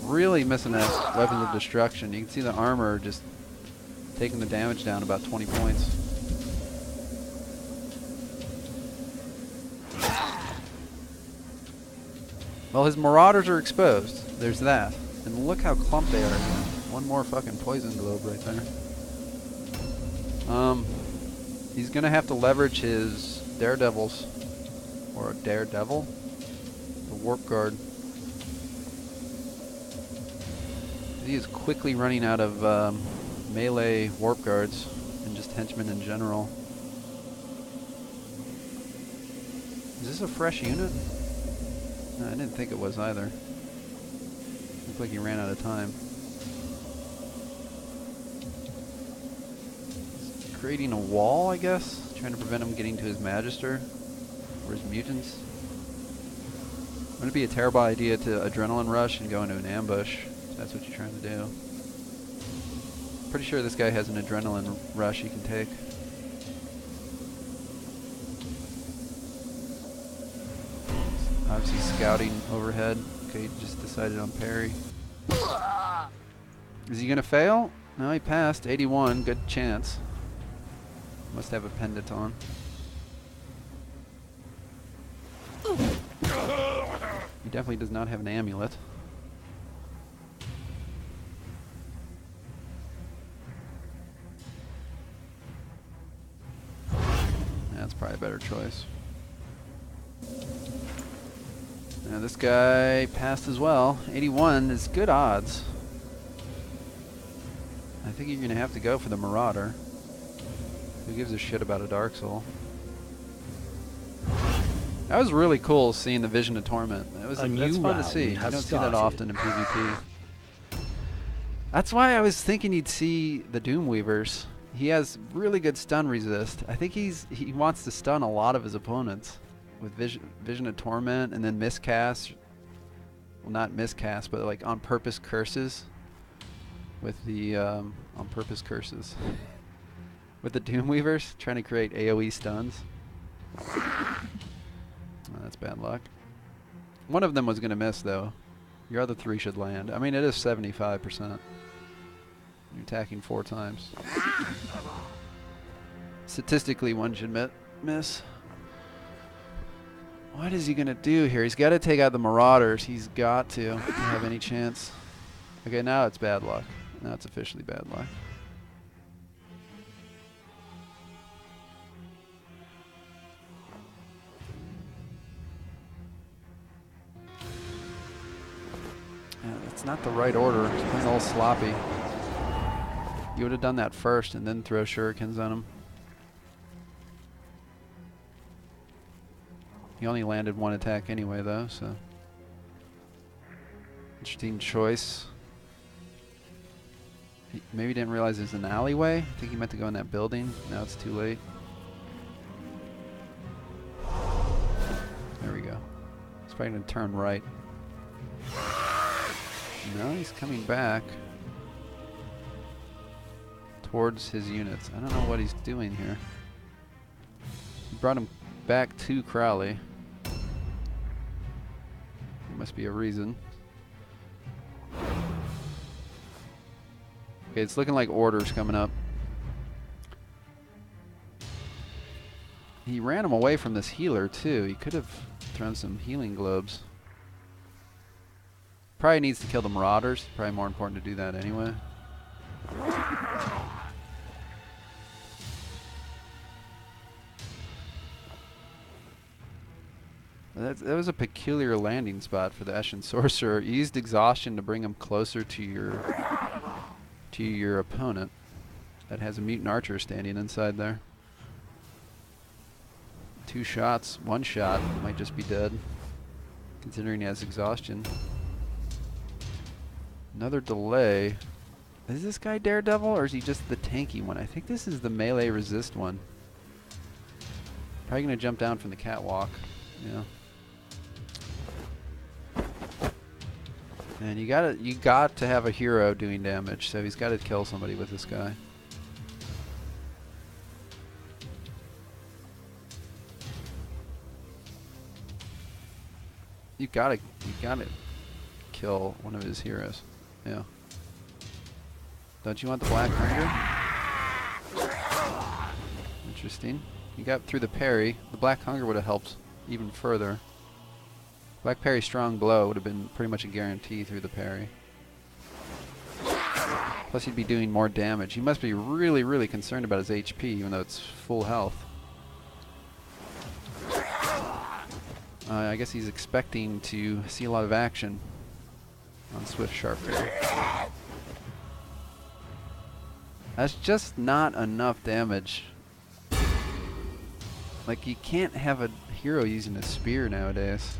Really missing that weapons of destruction. You can see the armor just taking the damage down about 20 points. Well, his marauders are exposed. There's that. And look how clumped they are. One more fucking poison globe right there. He's gonna have to leverage his daredevils. Or a daredevil? The warp guard. He is quickly running out of melee warp guards and just henchmen in general. Is this a fresh unit? No, I didn't think it was either. Looked like he ran out of time. He's creating a wall, I guess, trying to prevent him getting to his Magister or his mutants. Wouldn't it be a terrible idea to adrenaline rush and go into an ambush? If that's what you're trying to do. Pretty sure this guy has an adrenaline rush he can take. Obviously scouting overhead. Okay, just decided on parry. Is he gonna fail? No, he passed. 81, good chance. Must have a pendant on. He definitely does not have an amulet. That's probably a better choice. Now this guy passed as well. 81 is good odds. I think you're going to have to go for the Marauder. Who gives a shit about a Dark Soul? That was really cool seeing the Vision of Torment. That's fun to see. You don't see that often in PvP. That's why I was thinking you'd see the Doomweavers. He has really good stun resist. I think he wants to stun a lot of his opponents with Vision of Torment and then miscast. Well, not miscast, but like on purpose curses. With the on purpose curses. With the Doomweavers, trying to create AoE stuns. Oh, that's bad luck. One of them was going to miss, though. Your other 3 should land. I mean, it is 75%. You're attacking 4 times. Statistically, one should miss. What is he going to do here? He's got to take out the Marauders. He's got to have any chance. Okay, now it's bad luck. Now it's officially bad luck. Yeah, that's not the right order. It's playing a little sloppy. You would have done that first and then throw shurikens on him. He only landed 1 attack anyway, though, so. Interesting choice. He maybe didn't realize there's an alleyway. I think he meant to go in that building. Now it's too late. There we go. He's probably going to turn right. No, he's coming back towards his units. I don't know what he's doing here. He brought him back to Crowley. must be a reason. Okay, it's looking like orders coming up. He ran him away from this healer too. He could have thrown some healing globes. Probably needs to kill the marauders. Probably more important to do that anyway. That was a peculiar landing spot for the Eshin Sorcerer. He used exhaustion to bring him closer to your opponent. That has a mutant archer standing inside there. 2 shots, 1 shot, might just be dead, considering he has exhaustion. Another delay. Is this guy Daredevil, or is he just the tanky one? I think this is the melee resist one. Probably gonna jump down from the catwalk. Yeah. And you got to have a hero doing damage, so he's got to kill somebody with this guy. You gotta kill one of his heroes. Yeah. Don't you want the Black Hunger? Interesting. You got through the parry. The Black Hunger would have helped even further. Black Parry Strong Blow would have been pretty much a guarantee through the parry. Plus he'd be doing more damage. He must be really, really concerned about his HP, even though it's full health. I guess he's expecting to see a lot of action on Swift Sharp Parry. That's just not enough damage. Like, you can't have a hero using a spear nowadays.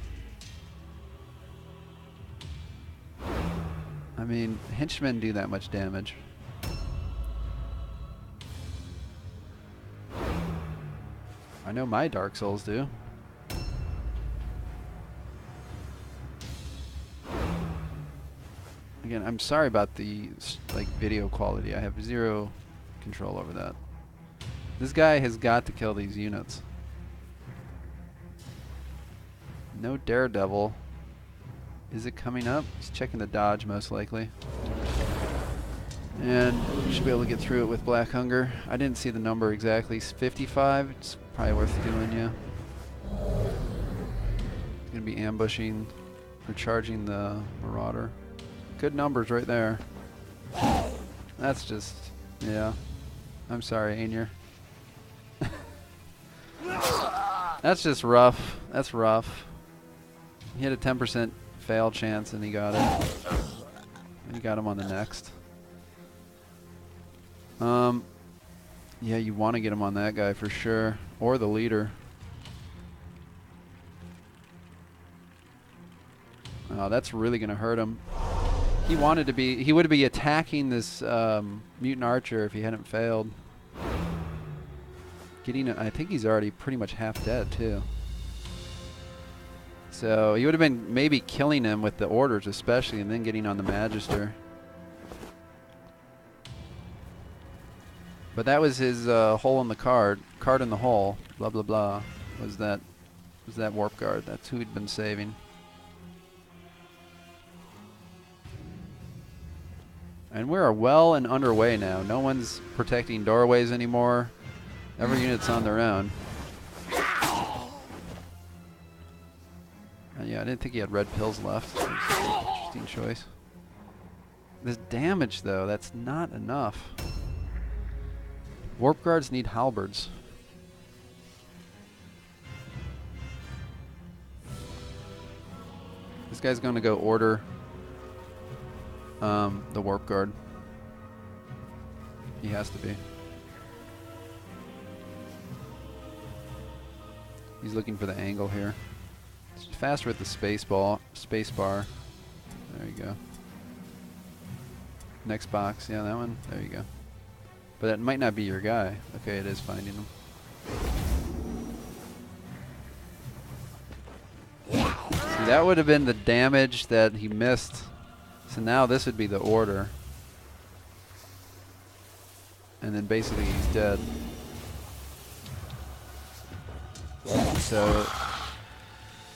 I mean, henchmen do that much damage. I know my Dark Souls do. Again, I'm sorry about the video quality. I have zero control over that. This guy has got to kill these units. No Daredevil. Is it coming up? He's checking the dodge most likely. And should be able to get through it with Black Hunger. I didn't see the number exactly. 55. It's probably worth doing, yeah. He's gonna be ambushing or charging the Marauder. Good numbers right there. That's just, yeah. I'm sorry, Aenur. That's just rough. That's rough. He had a 10% fail chance and he got it. And he got him on the next. Yeah, you want to get him on that guy for sure. Or the leader. Oh, that's really going to hurt him. He wanted to be, he would be attacking this mutant archer if he hadn't failed. I think he's already pretty much half dead too. So he would have been maybe killing him with the orders especially, and then getting on the Magister. But that was his hole in the card in the hole, blah blah blah, was that warp guard. That's who he'd been saving. And we are well and underway now. No one's protecting doorways anymore. Every unit's on their own. Yeah, I didn't think he had red pills left. Interesting choice. This damage, though, that's not enough. Warp guards need halberds. This guy's going to go order the warp guard. He has to be. He's looking for the angle here. It's faster with the space bar. There you go. Next box, yeah, that one. There you go. But that might not be your guy. Okay, it is finding him. See, that would have been the damage that he missed. So now this would be the order. And then basically he's dead.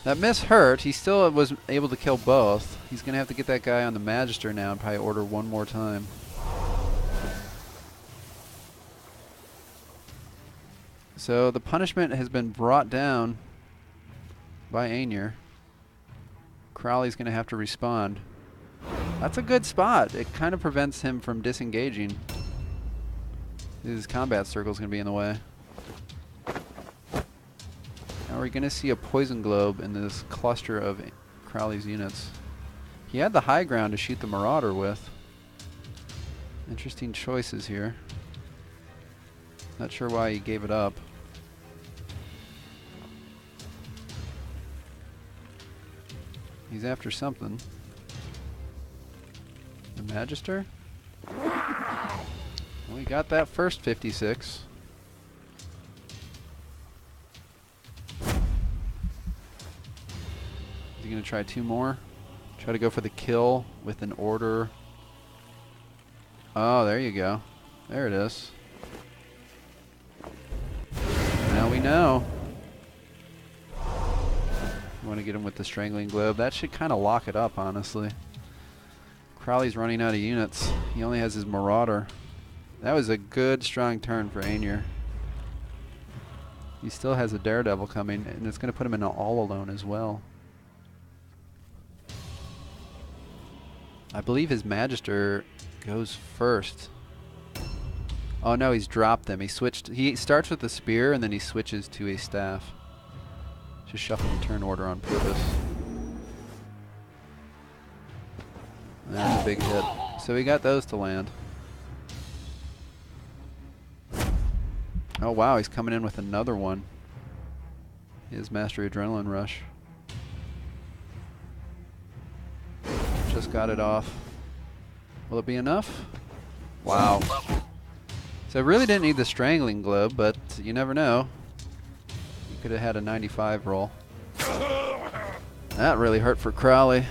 That miss hurt. He still was able to kill both. He's going to have to get that guy on the Magister now and probably order one more time. So the punishment has been brought down by Aenur. Crowley's going to have to respond. That's a good spot. It kind of prevents him from disengaging. His combat circle's going to be in the way. Now we're going to see a poison globe in this cluster of Crowley's units. He had the high ground to shoot the Marauder with. Interesting choices here. Not sure why he gave it up. He's after something. The Magister? Well, he got that first 56. Is he going to try two more? Try to go for the kill with an order. Oh, there you go. There it is. Now we know. You want to get him with the Strangling Globe. That should kind of lock it up, honestly. Crowley's running out of units. He only has his Marauder. That was a good, strong turn for Aenur. He still has a Daredevil coming, and it's going to put him in an all-alone as well. I believe his Magister goes first. Oh no, he's dropped them. He switched. He starts with the spear, and then he switches to a staff. Just shuffling the turn order on purpose. That's a big hit. So we got those to land. Oh wow, he's coming in with another one. His Mastery Adrenaline Rush. Just got it off. Will it be enough? Wow. So I really didn't need the Strangling Globe, but you never know. You could have had a 95 roll. That really hurt for Crowley.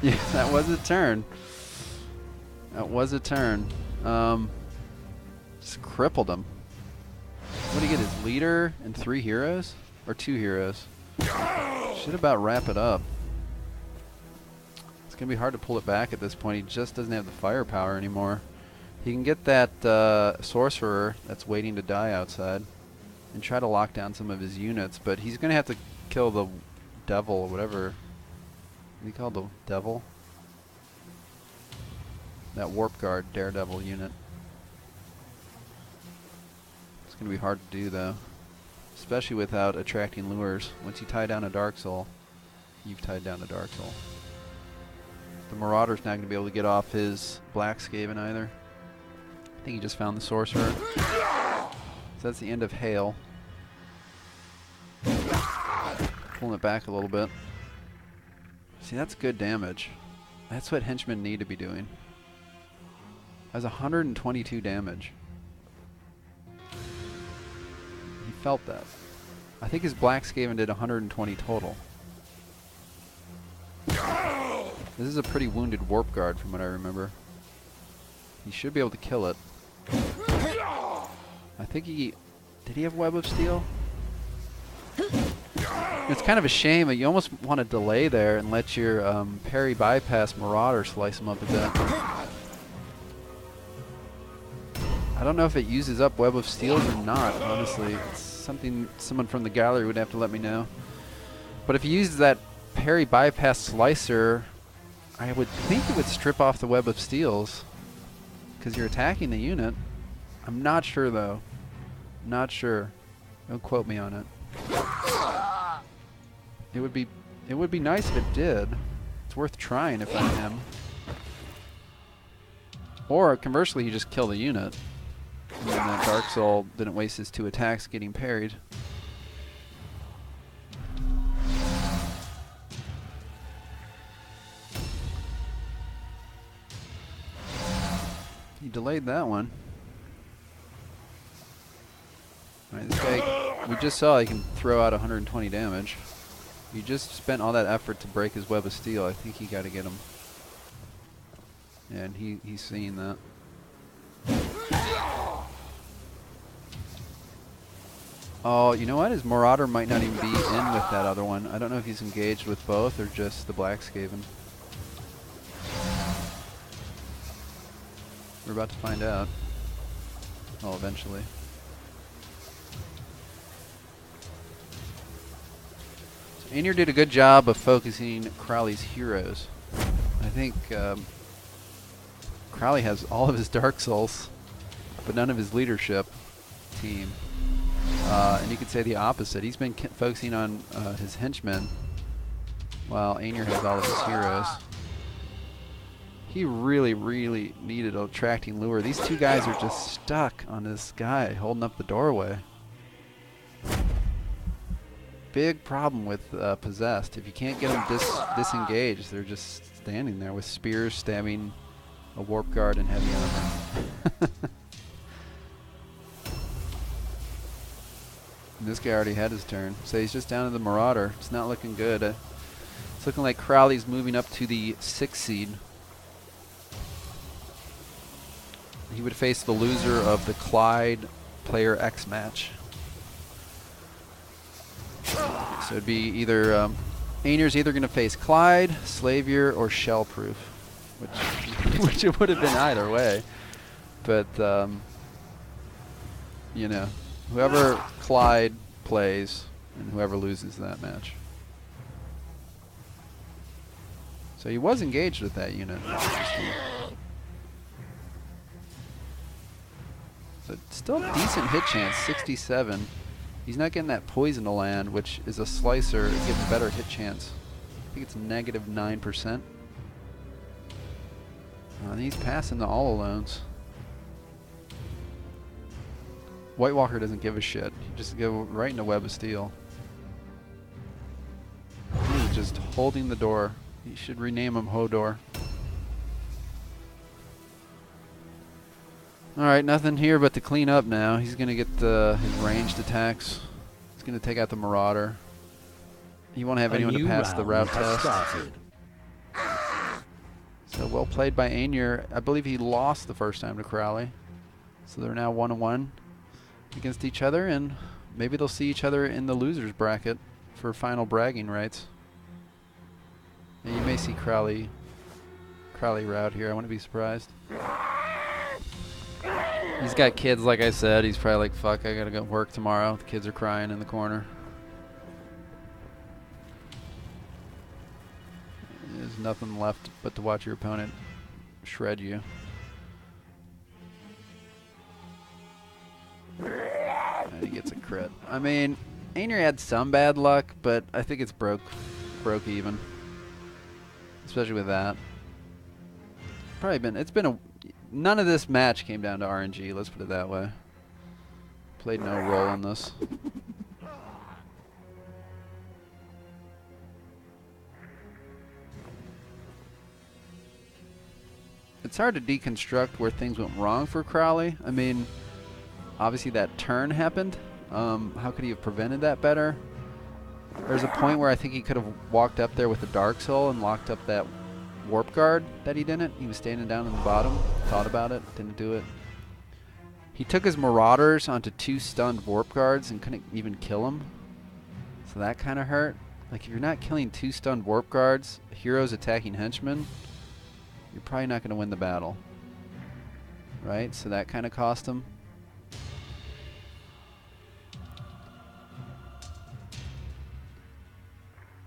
Yeah, that was a turn. That was a turn. Just crippled him. What did he get? His leader and 3 heroes? Or 2 heroes? Should about wrap it up. It's going to be hard to pull it back at this point. He just doesn't have the firepower anymore. He can get that sorcerer that's waiting to die outside and try to lock down some of his units, but he's going to have to kill the devil or whatever. What do you call the devil? That Warp Guard Daredevil unit. It's going to be hard to do though, especially without attracting lures. Once you tie down a Dark Soul, you've tied down a Dark Soul. The Marauder's not going to be able to get off his Black Skaven either. I think he just found the Sorcerer. So that's the end of Hail. Pulling it back a little bit. See, that's good damage. That's what henchmen need to be doing. That's 122 damage. He felt that. I think his Black Skaven did 120 total. This is a pretty wounded Warp Guard from what I remember. He should be able to kill it. I think he... Did he have Web of Steel? It's kind of a shame. You almost want to delay there and let your parry bypass Marauder slice him up a bit. I don't know if it uses up Web of Steels or not, honestly. It's something someone from the gallery would have to let me know. But if he uses that parry bypass slicer, I would think it would strip off the Web of Steels because you're attacking the unit. I'm not sure though. Not sure. Don't quote me on it. It would be nice if it did. It's worth trying if I'm him. Or conversely, you just kill the unit. And then that Dark Soul didn't waste his 2 attacks getting parried. He delayed that one. Alright, this guy, we just saw he can throw out 120 damage. He just spent all that effort to break his Web of Steel. I think he got to get him. Yeah, and he's seeing that. Oh, you know what? His Marauder might not even be in with that other one. I don't know if he's engaged with both or just the Black Skaven. We're about to find out. Oh, eventually. So Aenur did a good job of focusing Crowley's heroes. I think Crowley has all of his Dark Souls, but none of his leadership team. And you could say the opposite. He's been focusing on his henchmen, while Aenur has all of his heroes. He really, really needed a attracting lure. These two guys are just stuck on this guy holding up the doorway. Big problem with Possessed. If you can't get them disengaged, they're just standing there with spears stabbing a warp guard and heavy armor. And this guy already had his turn, so he's just down to the Marauder. It's not looking good. It's looking like Crowley's moving up to the 6th seed. He would face the loser of the Clyde Player X match. So it'd be either Aenur's either going to face Clyde, Slavier, or Shellproof, which it would have been either way. But you know, whoever Clyde plays and whoever loses that match. So he was engaged with that unit. So still a decent hit chance, 67. He's not getting that poison to land, which is a slicer, gives a better hit chance. I think it's -9%. And he's passing the all-alones. White Walker doesn't give a shit. He just go right in a web of steel. He's just holding the door. You should rename him Hodor. Alright, nothing here but to clean up now. He's going to get his ranged attacks. He's going to take out the Marauder. He won't have anyone to pass the route test. So well played by Aenur. I believe he lost the first time to Crowley. So they're now 1-1 against each other, and maybe they'll see each other in the losers bracket for final bragging rights. And you may see Crowley route here. I wouldn't be surprised. He's got kids, like I said. He's probably like, fuck, I gotta go work tomorrow. The kids are crying in the corner. There's nothing left but to watch your opponent shred you. And he gets a crit. I mean, Aenur had some bad luck, but I think it's broke even. Especially with that. None of this match came down to RNG, let's put it that way. Played no role in this. It's hard to deconstruct where things went wrong for Crowley. I mean, obviously that turn happened. How could he have prevented that better? There's a point where I think he could have walked up there with the Dark Soul and locked up that warp guard that he didn't. He was standing down in the bottom, thought about it, didn't do it. He took his Marauders onto 2 stunned warp guards and couldn't even kill them. So that kind of hurt. Like, if you're not killing 2 stunned warp guards, heroes attacking henchmen, you're probably not going to win the battle. Right? So that kind of cost him.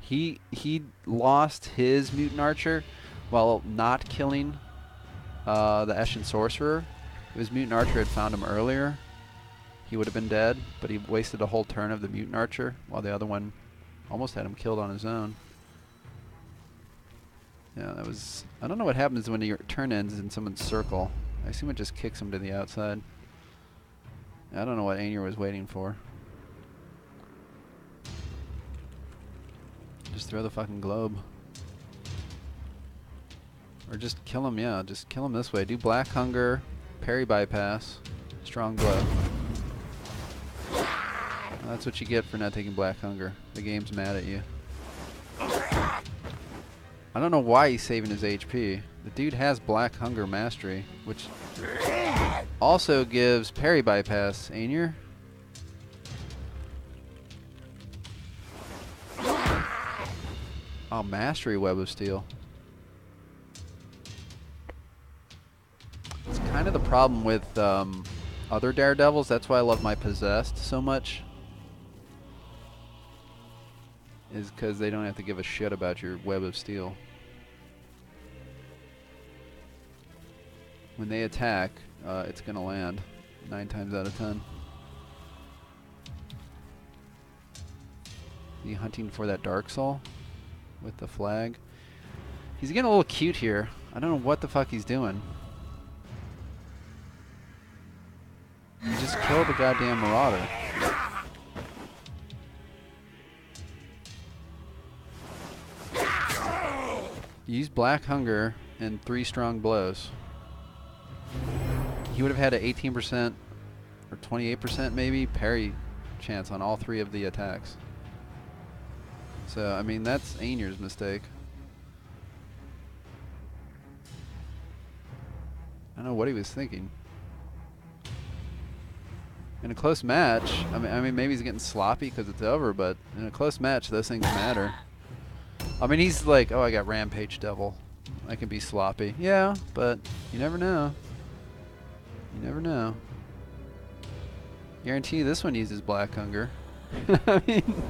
He lost his Mutant Archer while not killing the Eshin Sorcerer. If his Mutant Archer had found him earlier, he would have been dead, but he wasted a whole turn of the Mutant Archer while the other one almost had him killed on his own. Yeah, that was... I don't know what happens when your turn ends in someone's circle. I assume it just kicks him to the outside. I don't know what Aenur was waiting for. Just throw the fucking globe. Or just kill him, yeah. Just kill him this way. Do Black Hunger, parry bypass, strong blow. That's what you get for not taking Black Hunger. The game's mad at you. I don't know why he's saving his HP. The dude has Black Hunger Mastery, which also gives parry bypass. Aenur? Oh, Mastery Web of Steel. It's kind of the problem with other Daredevils. That's why I love my Possessed so much. Is because they don't have to give a shit about your Web of Steel. When they attack, it's going to land 9 times out of 10. He hunting for that Dark Soul with the flag. He's getting a little cute here. I don't know what the fuck he's doing. He just killed the goddamn Marauder. Use Black Hunger and 3 strong blows. He would have had an 18% or 28% maybe parry chance on all 3 of the attacks. So, I mean, that's Aenur's mistake. I don't know what he was thinking. In a close match, I mean, maybe he's getting sloppy because it's over, but in a close match, those things matter. I mean, he's like, oh, I got Rampage Devil. I can be sloppy. Yeah, but you never know. You never know. Guarantee you this one uses Black Hunger. I mean,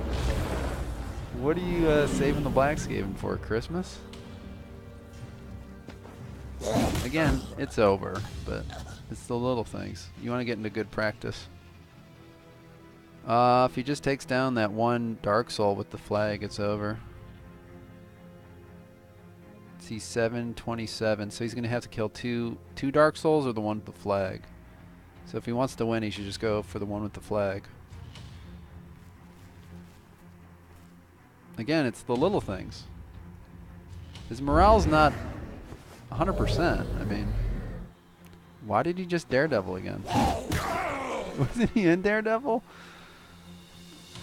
what are you saving the Black Skaven for? Christmas? Again, it's over, but it's the little things. You want to get into good practice. If he just takes down that one Dark Soul with the flag, it's over. He's 727, so he's going to have to kill two Dark Souls or the one with the flag. So if he wants to win, he should just go for the one with the flag. Again, it's the little things. His morale's not 100%. I mean, why did he just Daredevil again? Wasn't he in Daredevil?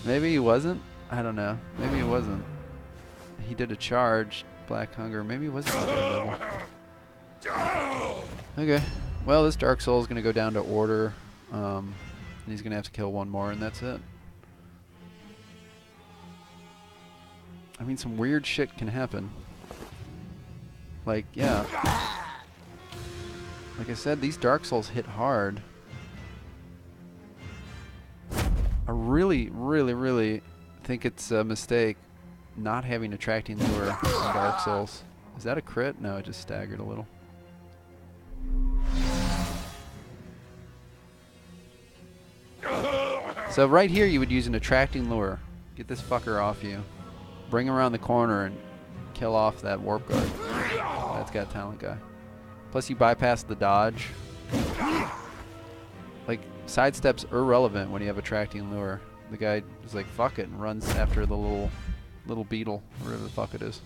Maybe he wasn't. I don't know. Maybe he wasn't. He did a charge. Black Hunger. Maybe it wasn't Daredevil. Okay. Well, this Dark Soul is going to go down to order. And he's going to have to kill one more, and that's it. I mean, some weird shit can happen. Like, yeah. Like I said, these Dark Souls hit hard. I really, really, really think it's a mistake not having Attracting Lure in Dark Souls. Is that a crit? No, it just staggered a little. So right here you would use an Attracting Lure. Get this fucker off you. Bring him around the corner and kill off that Warp Guard. That's got Talent Guy. Plus you bypass the dodge. Like, sidestep's irrelevant when you have Attracting Lure. The guy is like, fuck it, and runs after the little beetle, whatever the fuck it is.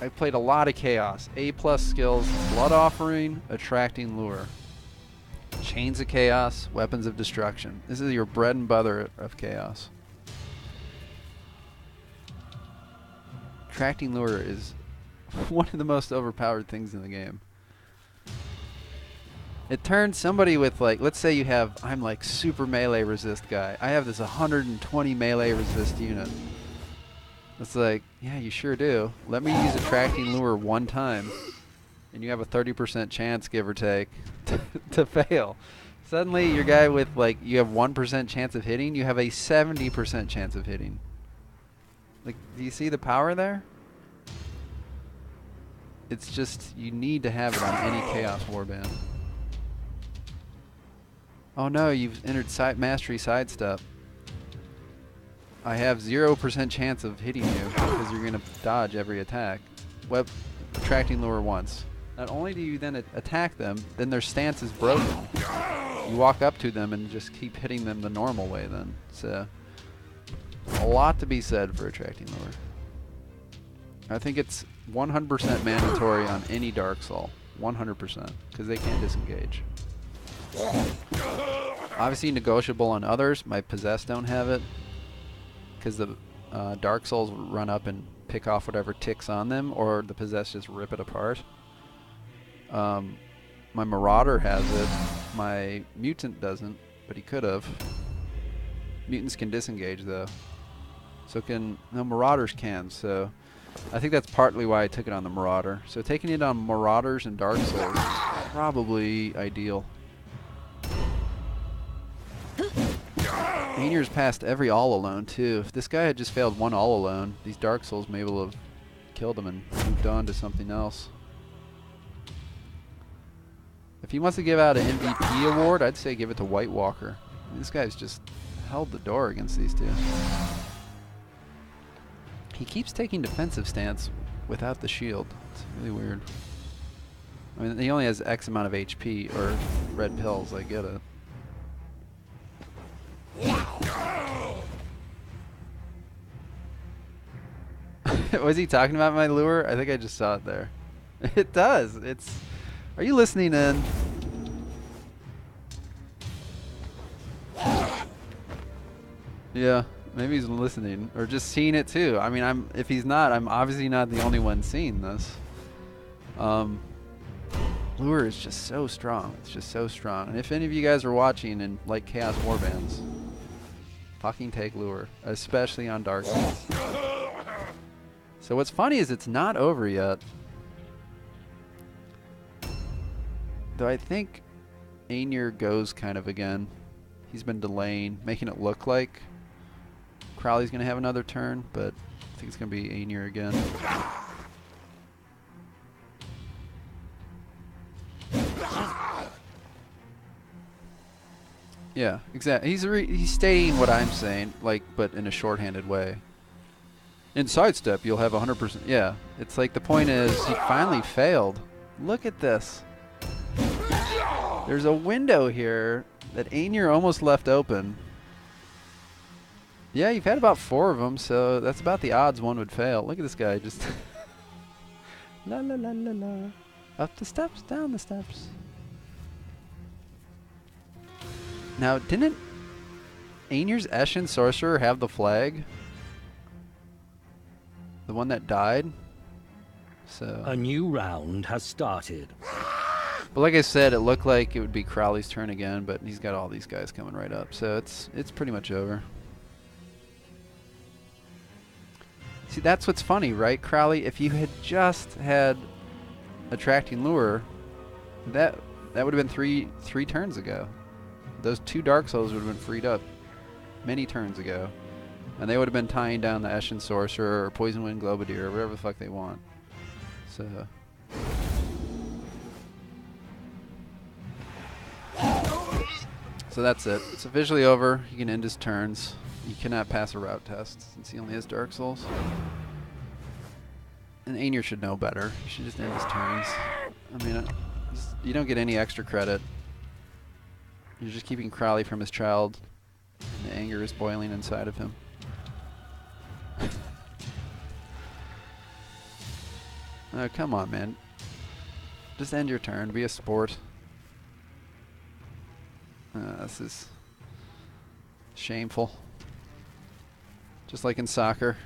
I played a lot of Chaos. A+ skills, Blood Offering, Attracting Lure. Chains of Chaos, Weapons of Destruction. This is your bread and butter of Chaos. Attracting Lure is one of the most overpowered things in the game. It turns somebody with, like, let's say you have, I'm like super melee resist guy. I have this 120 melee resist unit. It's like, yeah, you sure do. Let me use Attracting Lure one time, and you have a 30% chance, give or take, to fail. Suddenly, your guy with, like, you have 1% chance of hitting, you have a 70% chance of hitting. Like, do you see the power there? It's just, you need to have it on any Chaos Warband. Oh no, you've entered Mastery Sidestep. I have 0% chance of hitting you because you're going to dodge every attack. Attracting Lure once. Not only do you then attack them, then their stance is broken. You walk up to them and just keep hitting them the normal way then. So, a lot to be said for Attracting Lure. I think it's 100% mandatory on any Dark Soul. 100%. Because they can't disengage. Obviously negotiable on others. My Possessed don't have it. Because the Dark Souls run up and pick off whatever ticks on them, or the Possessed just rip it apart. My Marauder has it. My Mutant doesn't, but he could have. Mutants can disengage though. So no, Marauders can. So I think that's partly why I took it on the Marauder. So taking it on Marauders and Dark Souls is probably ideal. Aenur's passed every all alone too. If this guy had just failed one all alone, these Dark Souls may able to have killed him and moved on to something else. If he wants to give out an MVP award, I'd say give it to White Walker. I mean, this guy's just held the door against these two. He keeps taking defensive stance without the shield. It's really weird. I mean, he only has X amount of HP or red pills. I get it. Was he talking about my lure? I think I just saw it there. It does. It's. Are you listening in? Yeah, maybe he's listening or just seeing it too. I mean, if he's not, I'm obviously not the only one seeing this. Lure is just so strong. It's just so strong. And if any of you guys are watching and like Chaos Warbands, fucking take Lure, especially on Dark Souls. So what's funny is it's not over yet. Though I think Aenur goes kind of again. He's been delaying, making it look like Crowley's going to have another turn, but I think it's going to be Aenur again. Yeah, exactly. He's stating what I'm saying, like, but in a shorthanded way. In sidestep, you'll have 100%. Yeah, it's like the point is he finally failed. Look at this. There's a window here that Aenur almost left open. Yeah, you've had about 4 of them, so that's about the odds one would fail. Look at this guy just la la la la la. Up the steps, down the steps. Now, didn't Aenur's Eshin Sorcerer have the flag? The one that died? So A new round has started. but like I said, it looked like it would be Crowley's turn again, but he's got all these guys coming right up, so it's pretty much over. See, that's what's funny, right, Crowley? If you had just had Attracting Lure, that would have been three turns ago. Those 2 Dark Souls would have been freed up many turns ago, and they would have been tying down the Eshin Sorcerer or Poison Wind Globadier or whatever the fuck they want. So. So that's it. It's officially over. He can end his turns. He cannot pass a route test since he only has Dark Souls. And Aenur should know better. He should just end his turns. I mean, you don't get any extra credit. You're just keeping Crowley from his child. And the anger is boiling inside of him. Oh, come on, man. Just end your turn. Be a sport. This is shameful. Just like in soccer.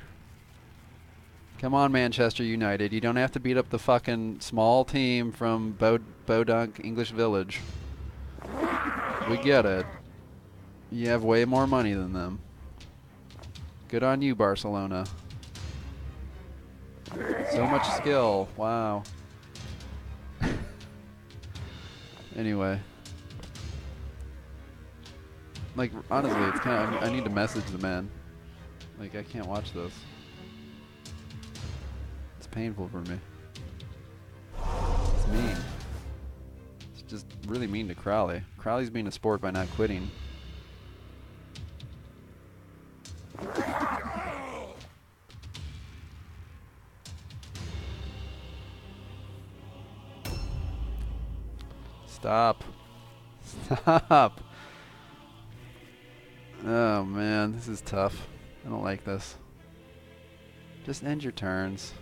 Come on, Manchester United. You don't have to beat up the fucking small team from Bodunk English Village. We get it. You have way more money than them. Good on you, Barcelona. So much skill. Wow. Anyway. Like, honestly, it's kind of, I need to message the man. Like, I can't watch this. It's painful for me. It's mean. It's just really mean to Crowley. Crowley's being a sport by not quitting. Stop. Stop. Oh man, this is tough. I don't like this. Just end your turns.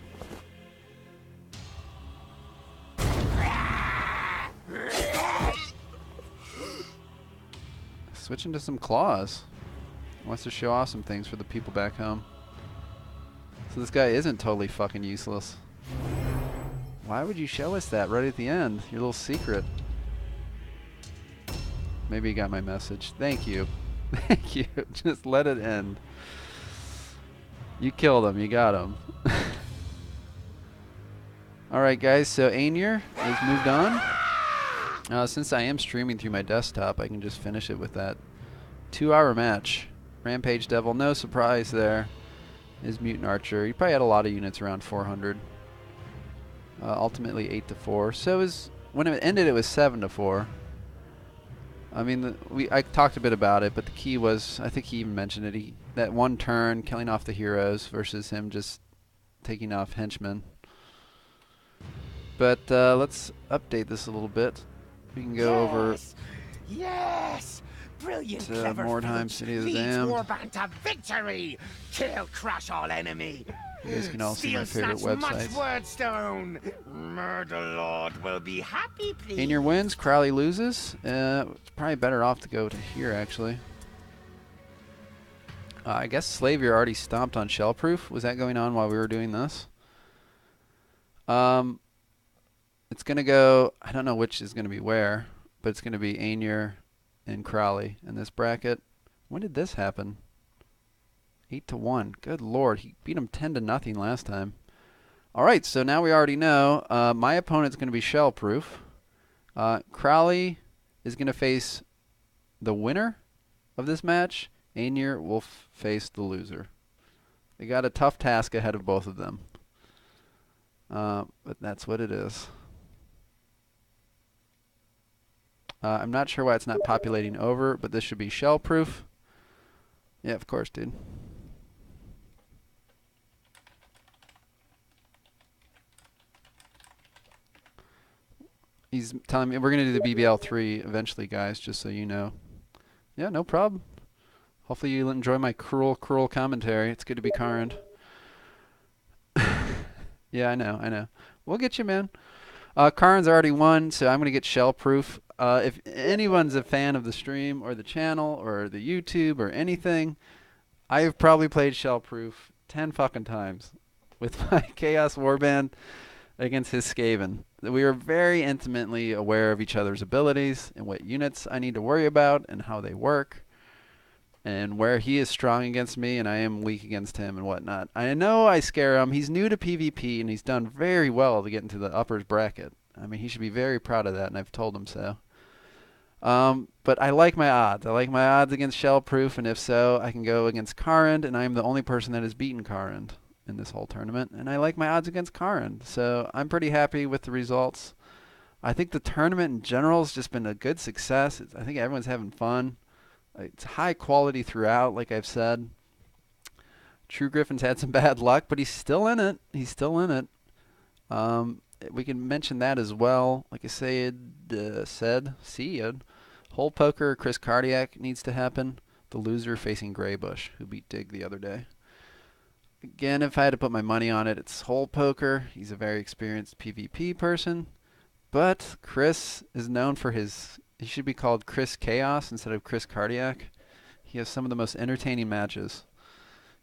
Switching to some claws. Wants to show off some things for the people back home. So this guy isn't totally fucking useless. Why would you show us that right at the end? Your little secret. Maybe you got my message. Thank you. Thank you. Just let it end. You killed him. You got him. All right, guys. So Aenur has moved on. Since I am streaming through my desktop, I can just finish it with that 2-hour match. Rampage Devil, no surprise there. Is Mutant Archer. He probably had a lot of units around 400. Ultimately 8-4. So when it ended, it was 7-4. I mean, I talked a bit about it, but the key was, I think he even mentioned it, that one turn, killing off the heroes versus him just taking off henchmen. But let's update this a little bit. We can go over Yes! Brilliant, to clever Mordheim, Filch City of the leads Damned. Warband to victory! Kill, crush all enemy! You guys can all see my Steel favorite snatch much websites. wordstone! Murder Lord will be happy, please. Aenur wins, Crowley loses. It's probably better off to go to here, actually. I guess Slavier already stomped on Shellproof. Was that going on while we were doing this? It's going to go, I don't know which is going to be where, but it's going to be Aenur and Crowley in this bracket. When did this happen? 8-1. Good lord, he beat him 10-0 last time. All right, so now we already know. My opponent's going to be Shellproof. Crowley is going to face the winner of this match. Aenur will face the loser. They got a tough task ahead of both of them. But that's what it is. I'm not sure why it's not populating over, but this should be Shellproof. Yeah, of course, dude. He's telling me we're going to do the BBL 3 eventually, guys, just so you know. Yeah, no problem. Hopefully you enjoy my cruel commentary. It's good to be kind. Yeah, I know. We'll get you, man. Karn's already won, so I'm going to get Shellproof. If anyone's a fan of the stream or the channel or the YouTube or anything, I've probably played Shellproof 10 fucking times with my Chaos Warband against his Skaven. We are very intimately aware of each other's abilities and what units I need to worry about and how they work and where he is strong against me and I am weak against him and whatnot. I know I scare him. He's new to PvP and he's done very well to get into the uppers bracket. I mean, he should be very proud of that, and I've told him so. But I like my odds. I like my odds against Shellproof, and if so, I can go against Karand, and I'm the only person that has beaten Karand in this whole tournament, and I like my odds against Karand. So I'm pretty happy with the results. I think the tournament in general has just been a good success. I think everyone's having fun. It's high quality throughout, like I've said. True Griffin's had some bad luck, but he's still in it. He's still in it. We can mention that as well. Like I said, Hole Poker, Chris Cardiac needs to happen. The loser facing Greybush, who beat Dig the other day. Again, if I had to put my money on it, it's Hole Poker. He's a very experienced PvP person. But Chris is known for he should be called Chris Chaos instead of Chris Cardiac. He has some of the most entertaining matches.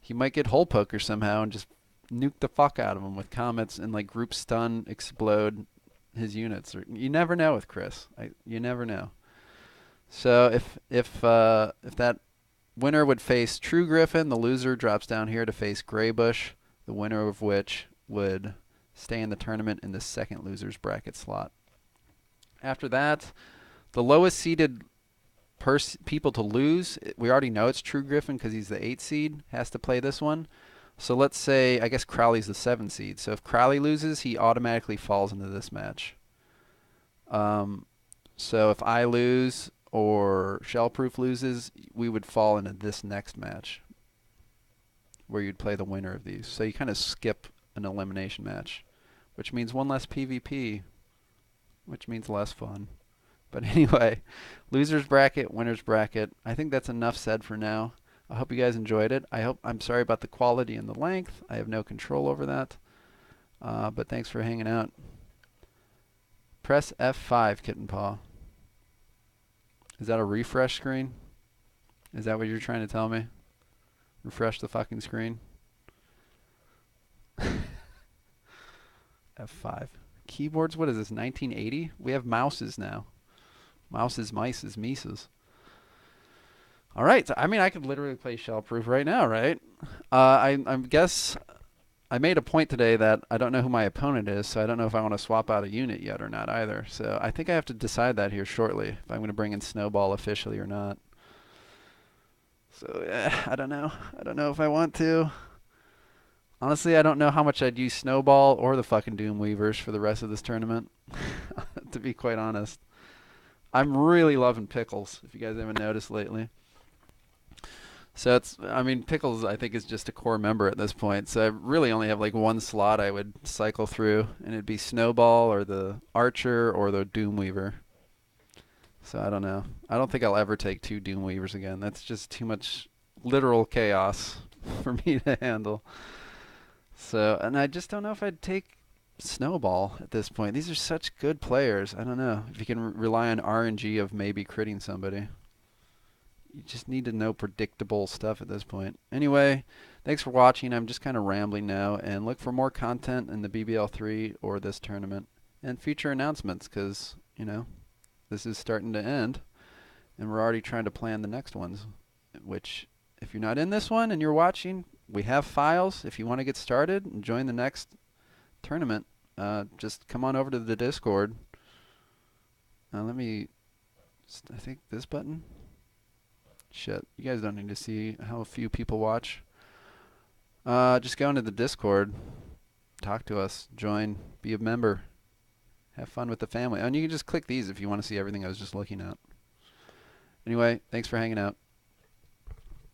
He might get Hole Poker somehow and just nuke the fuck out of him with comets and like group stun explode his units. You never know with Chris. You never know. So if that winner would face True Griffin, the loser drops down here to face Greybush, the winner of which would stay in the tournament in the second loser's bracket slot. After that, the lowest seeded people to lose, we already know it's True Griffin because he's the 8 seed, has to play this one. So let's say, I guess Crowley's the 7 seed. So if Crowley loses, he automatically falls into this match. So if I lose or Shellproof loses, we would fall into this next match where you'd play the winner of these. So you kind of skip an elimination match, which means one less PvP, which means less fun. But anyway, loser's bracket, winner's bracket. I think that's enough said for now. I hope you guys enjoyed it. I'm sorry about the quality and the length. I have no control over that. But thanks for hanging out. Press F5, Kitten Paw. Is that a refresh screen? Is that what you're trying to tell me? Refresh the fucking screen? F5. Keyboards, what is this, 1980? We have mouses now. Mouses, mices, mises. All right. So, I mean, I could literally play Shellproof right now, right? I guess I made a point today that I don't know who my opponent is, so I don't know if I want to swap out a unit yet or not either. So I think I have to decide that here shortly, if I'm going to bring in Snowball officially or not. So I don't know. I don't know if I want to. Honestly, I don't know how much I'd use Snowball or the fucking Doomweavers for the rest of this tournament, to be quite honest. I'm really loving Pickles, if you guys haven't noticed lately. So I mean, Pickles I think is just a core member at this point. So I really only have like one slot I would cycle through, and it'd be Snowball or the Archer or the Doomweaver. So I don't know. I don't think I'll ever take 2 Doomweavers again. That's just too much literal chaos for me to handle. So, and I just don't know if I'd take Snowball at this point. These are such good players. I don't know if you can rely on RNG of maybe critting somebody. You just need to know predictable stuff at this point. Anyway, thanks for watching. I'm just kind of rambling now, and look for more content in the BBL3 or this tournament and future announcements, because, you know, this is starting to end, and we're already trying to plan the next ones, which, if you're not in this one and you're watching, we have files. If you want to get started and join the next tournament, just come on over to the Discord. Let me, I think this button. Shit, you guys don't need to see how few people watch. Just go into the Discord, talk to us, join, be a member, have fun with the family. And you can just click these if you want to see everything I was just looking at. Anyway, thanks for hanging out.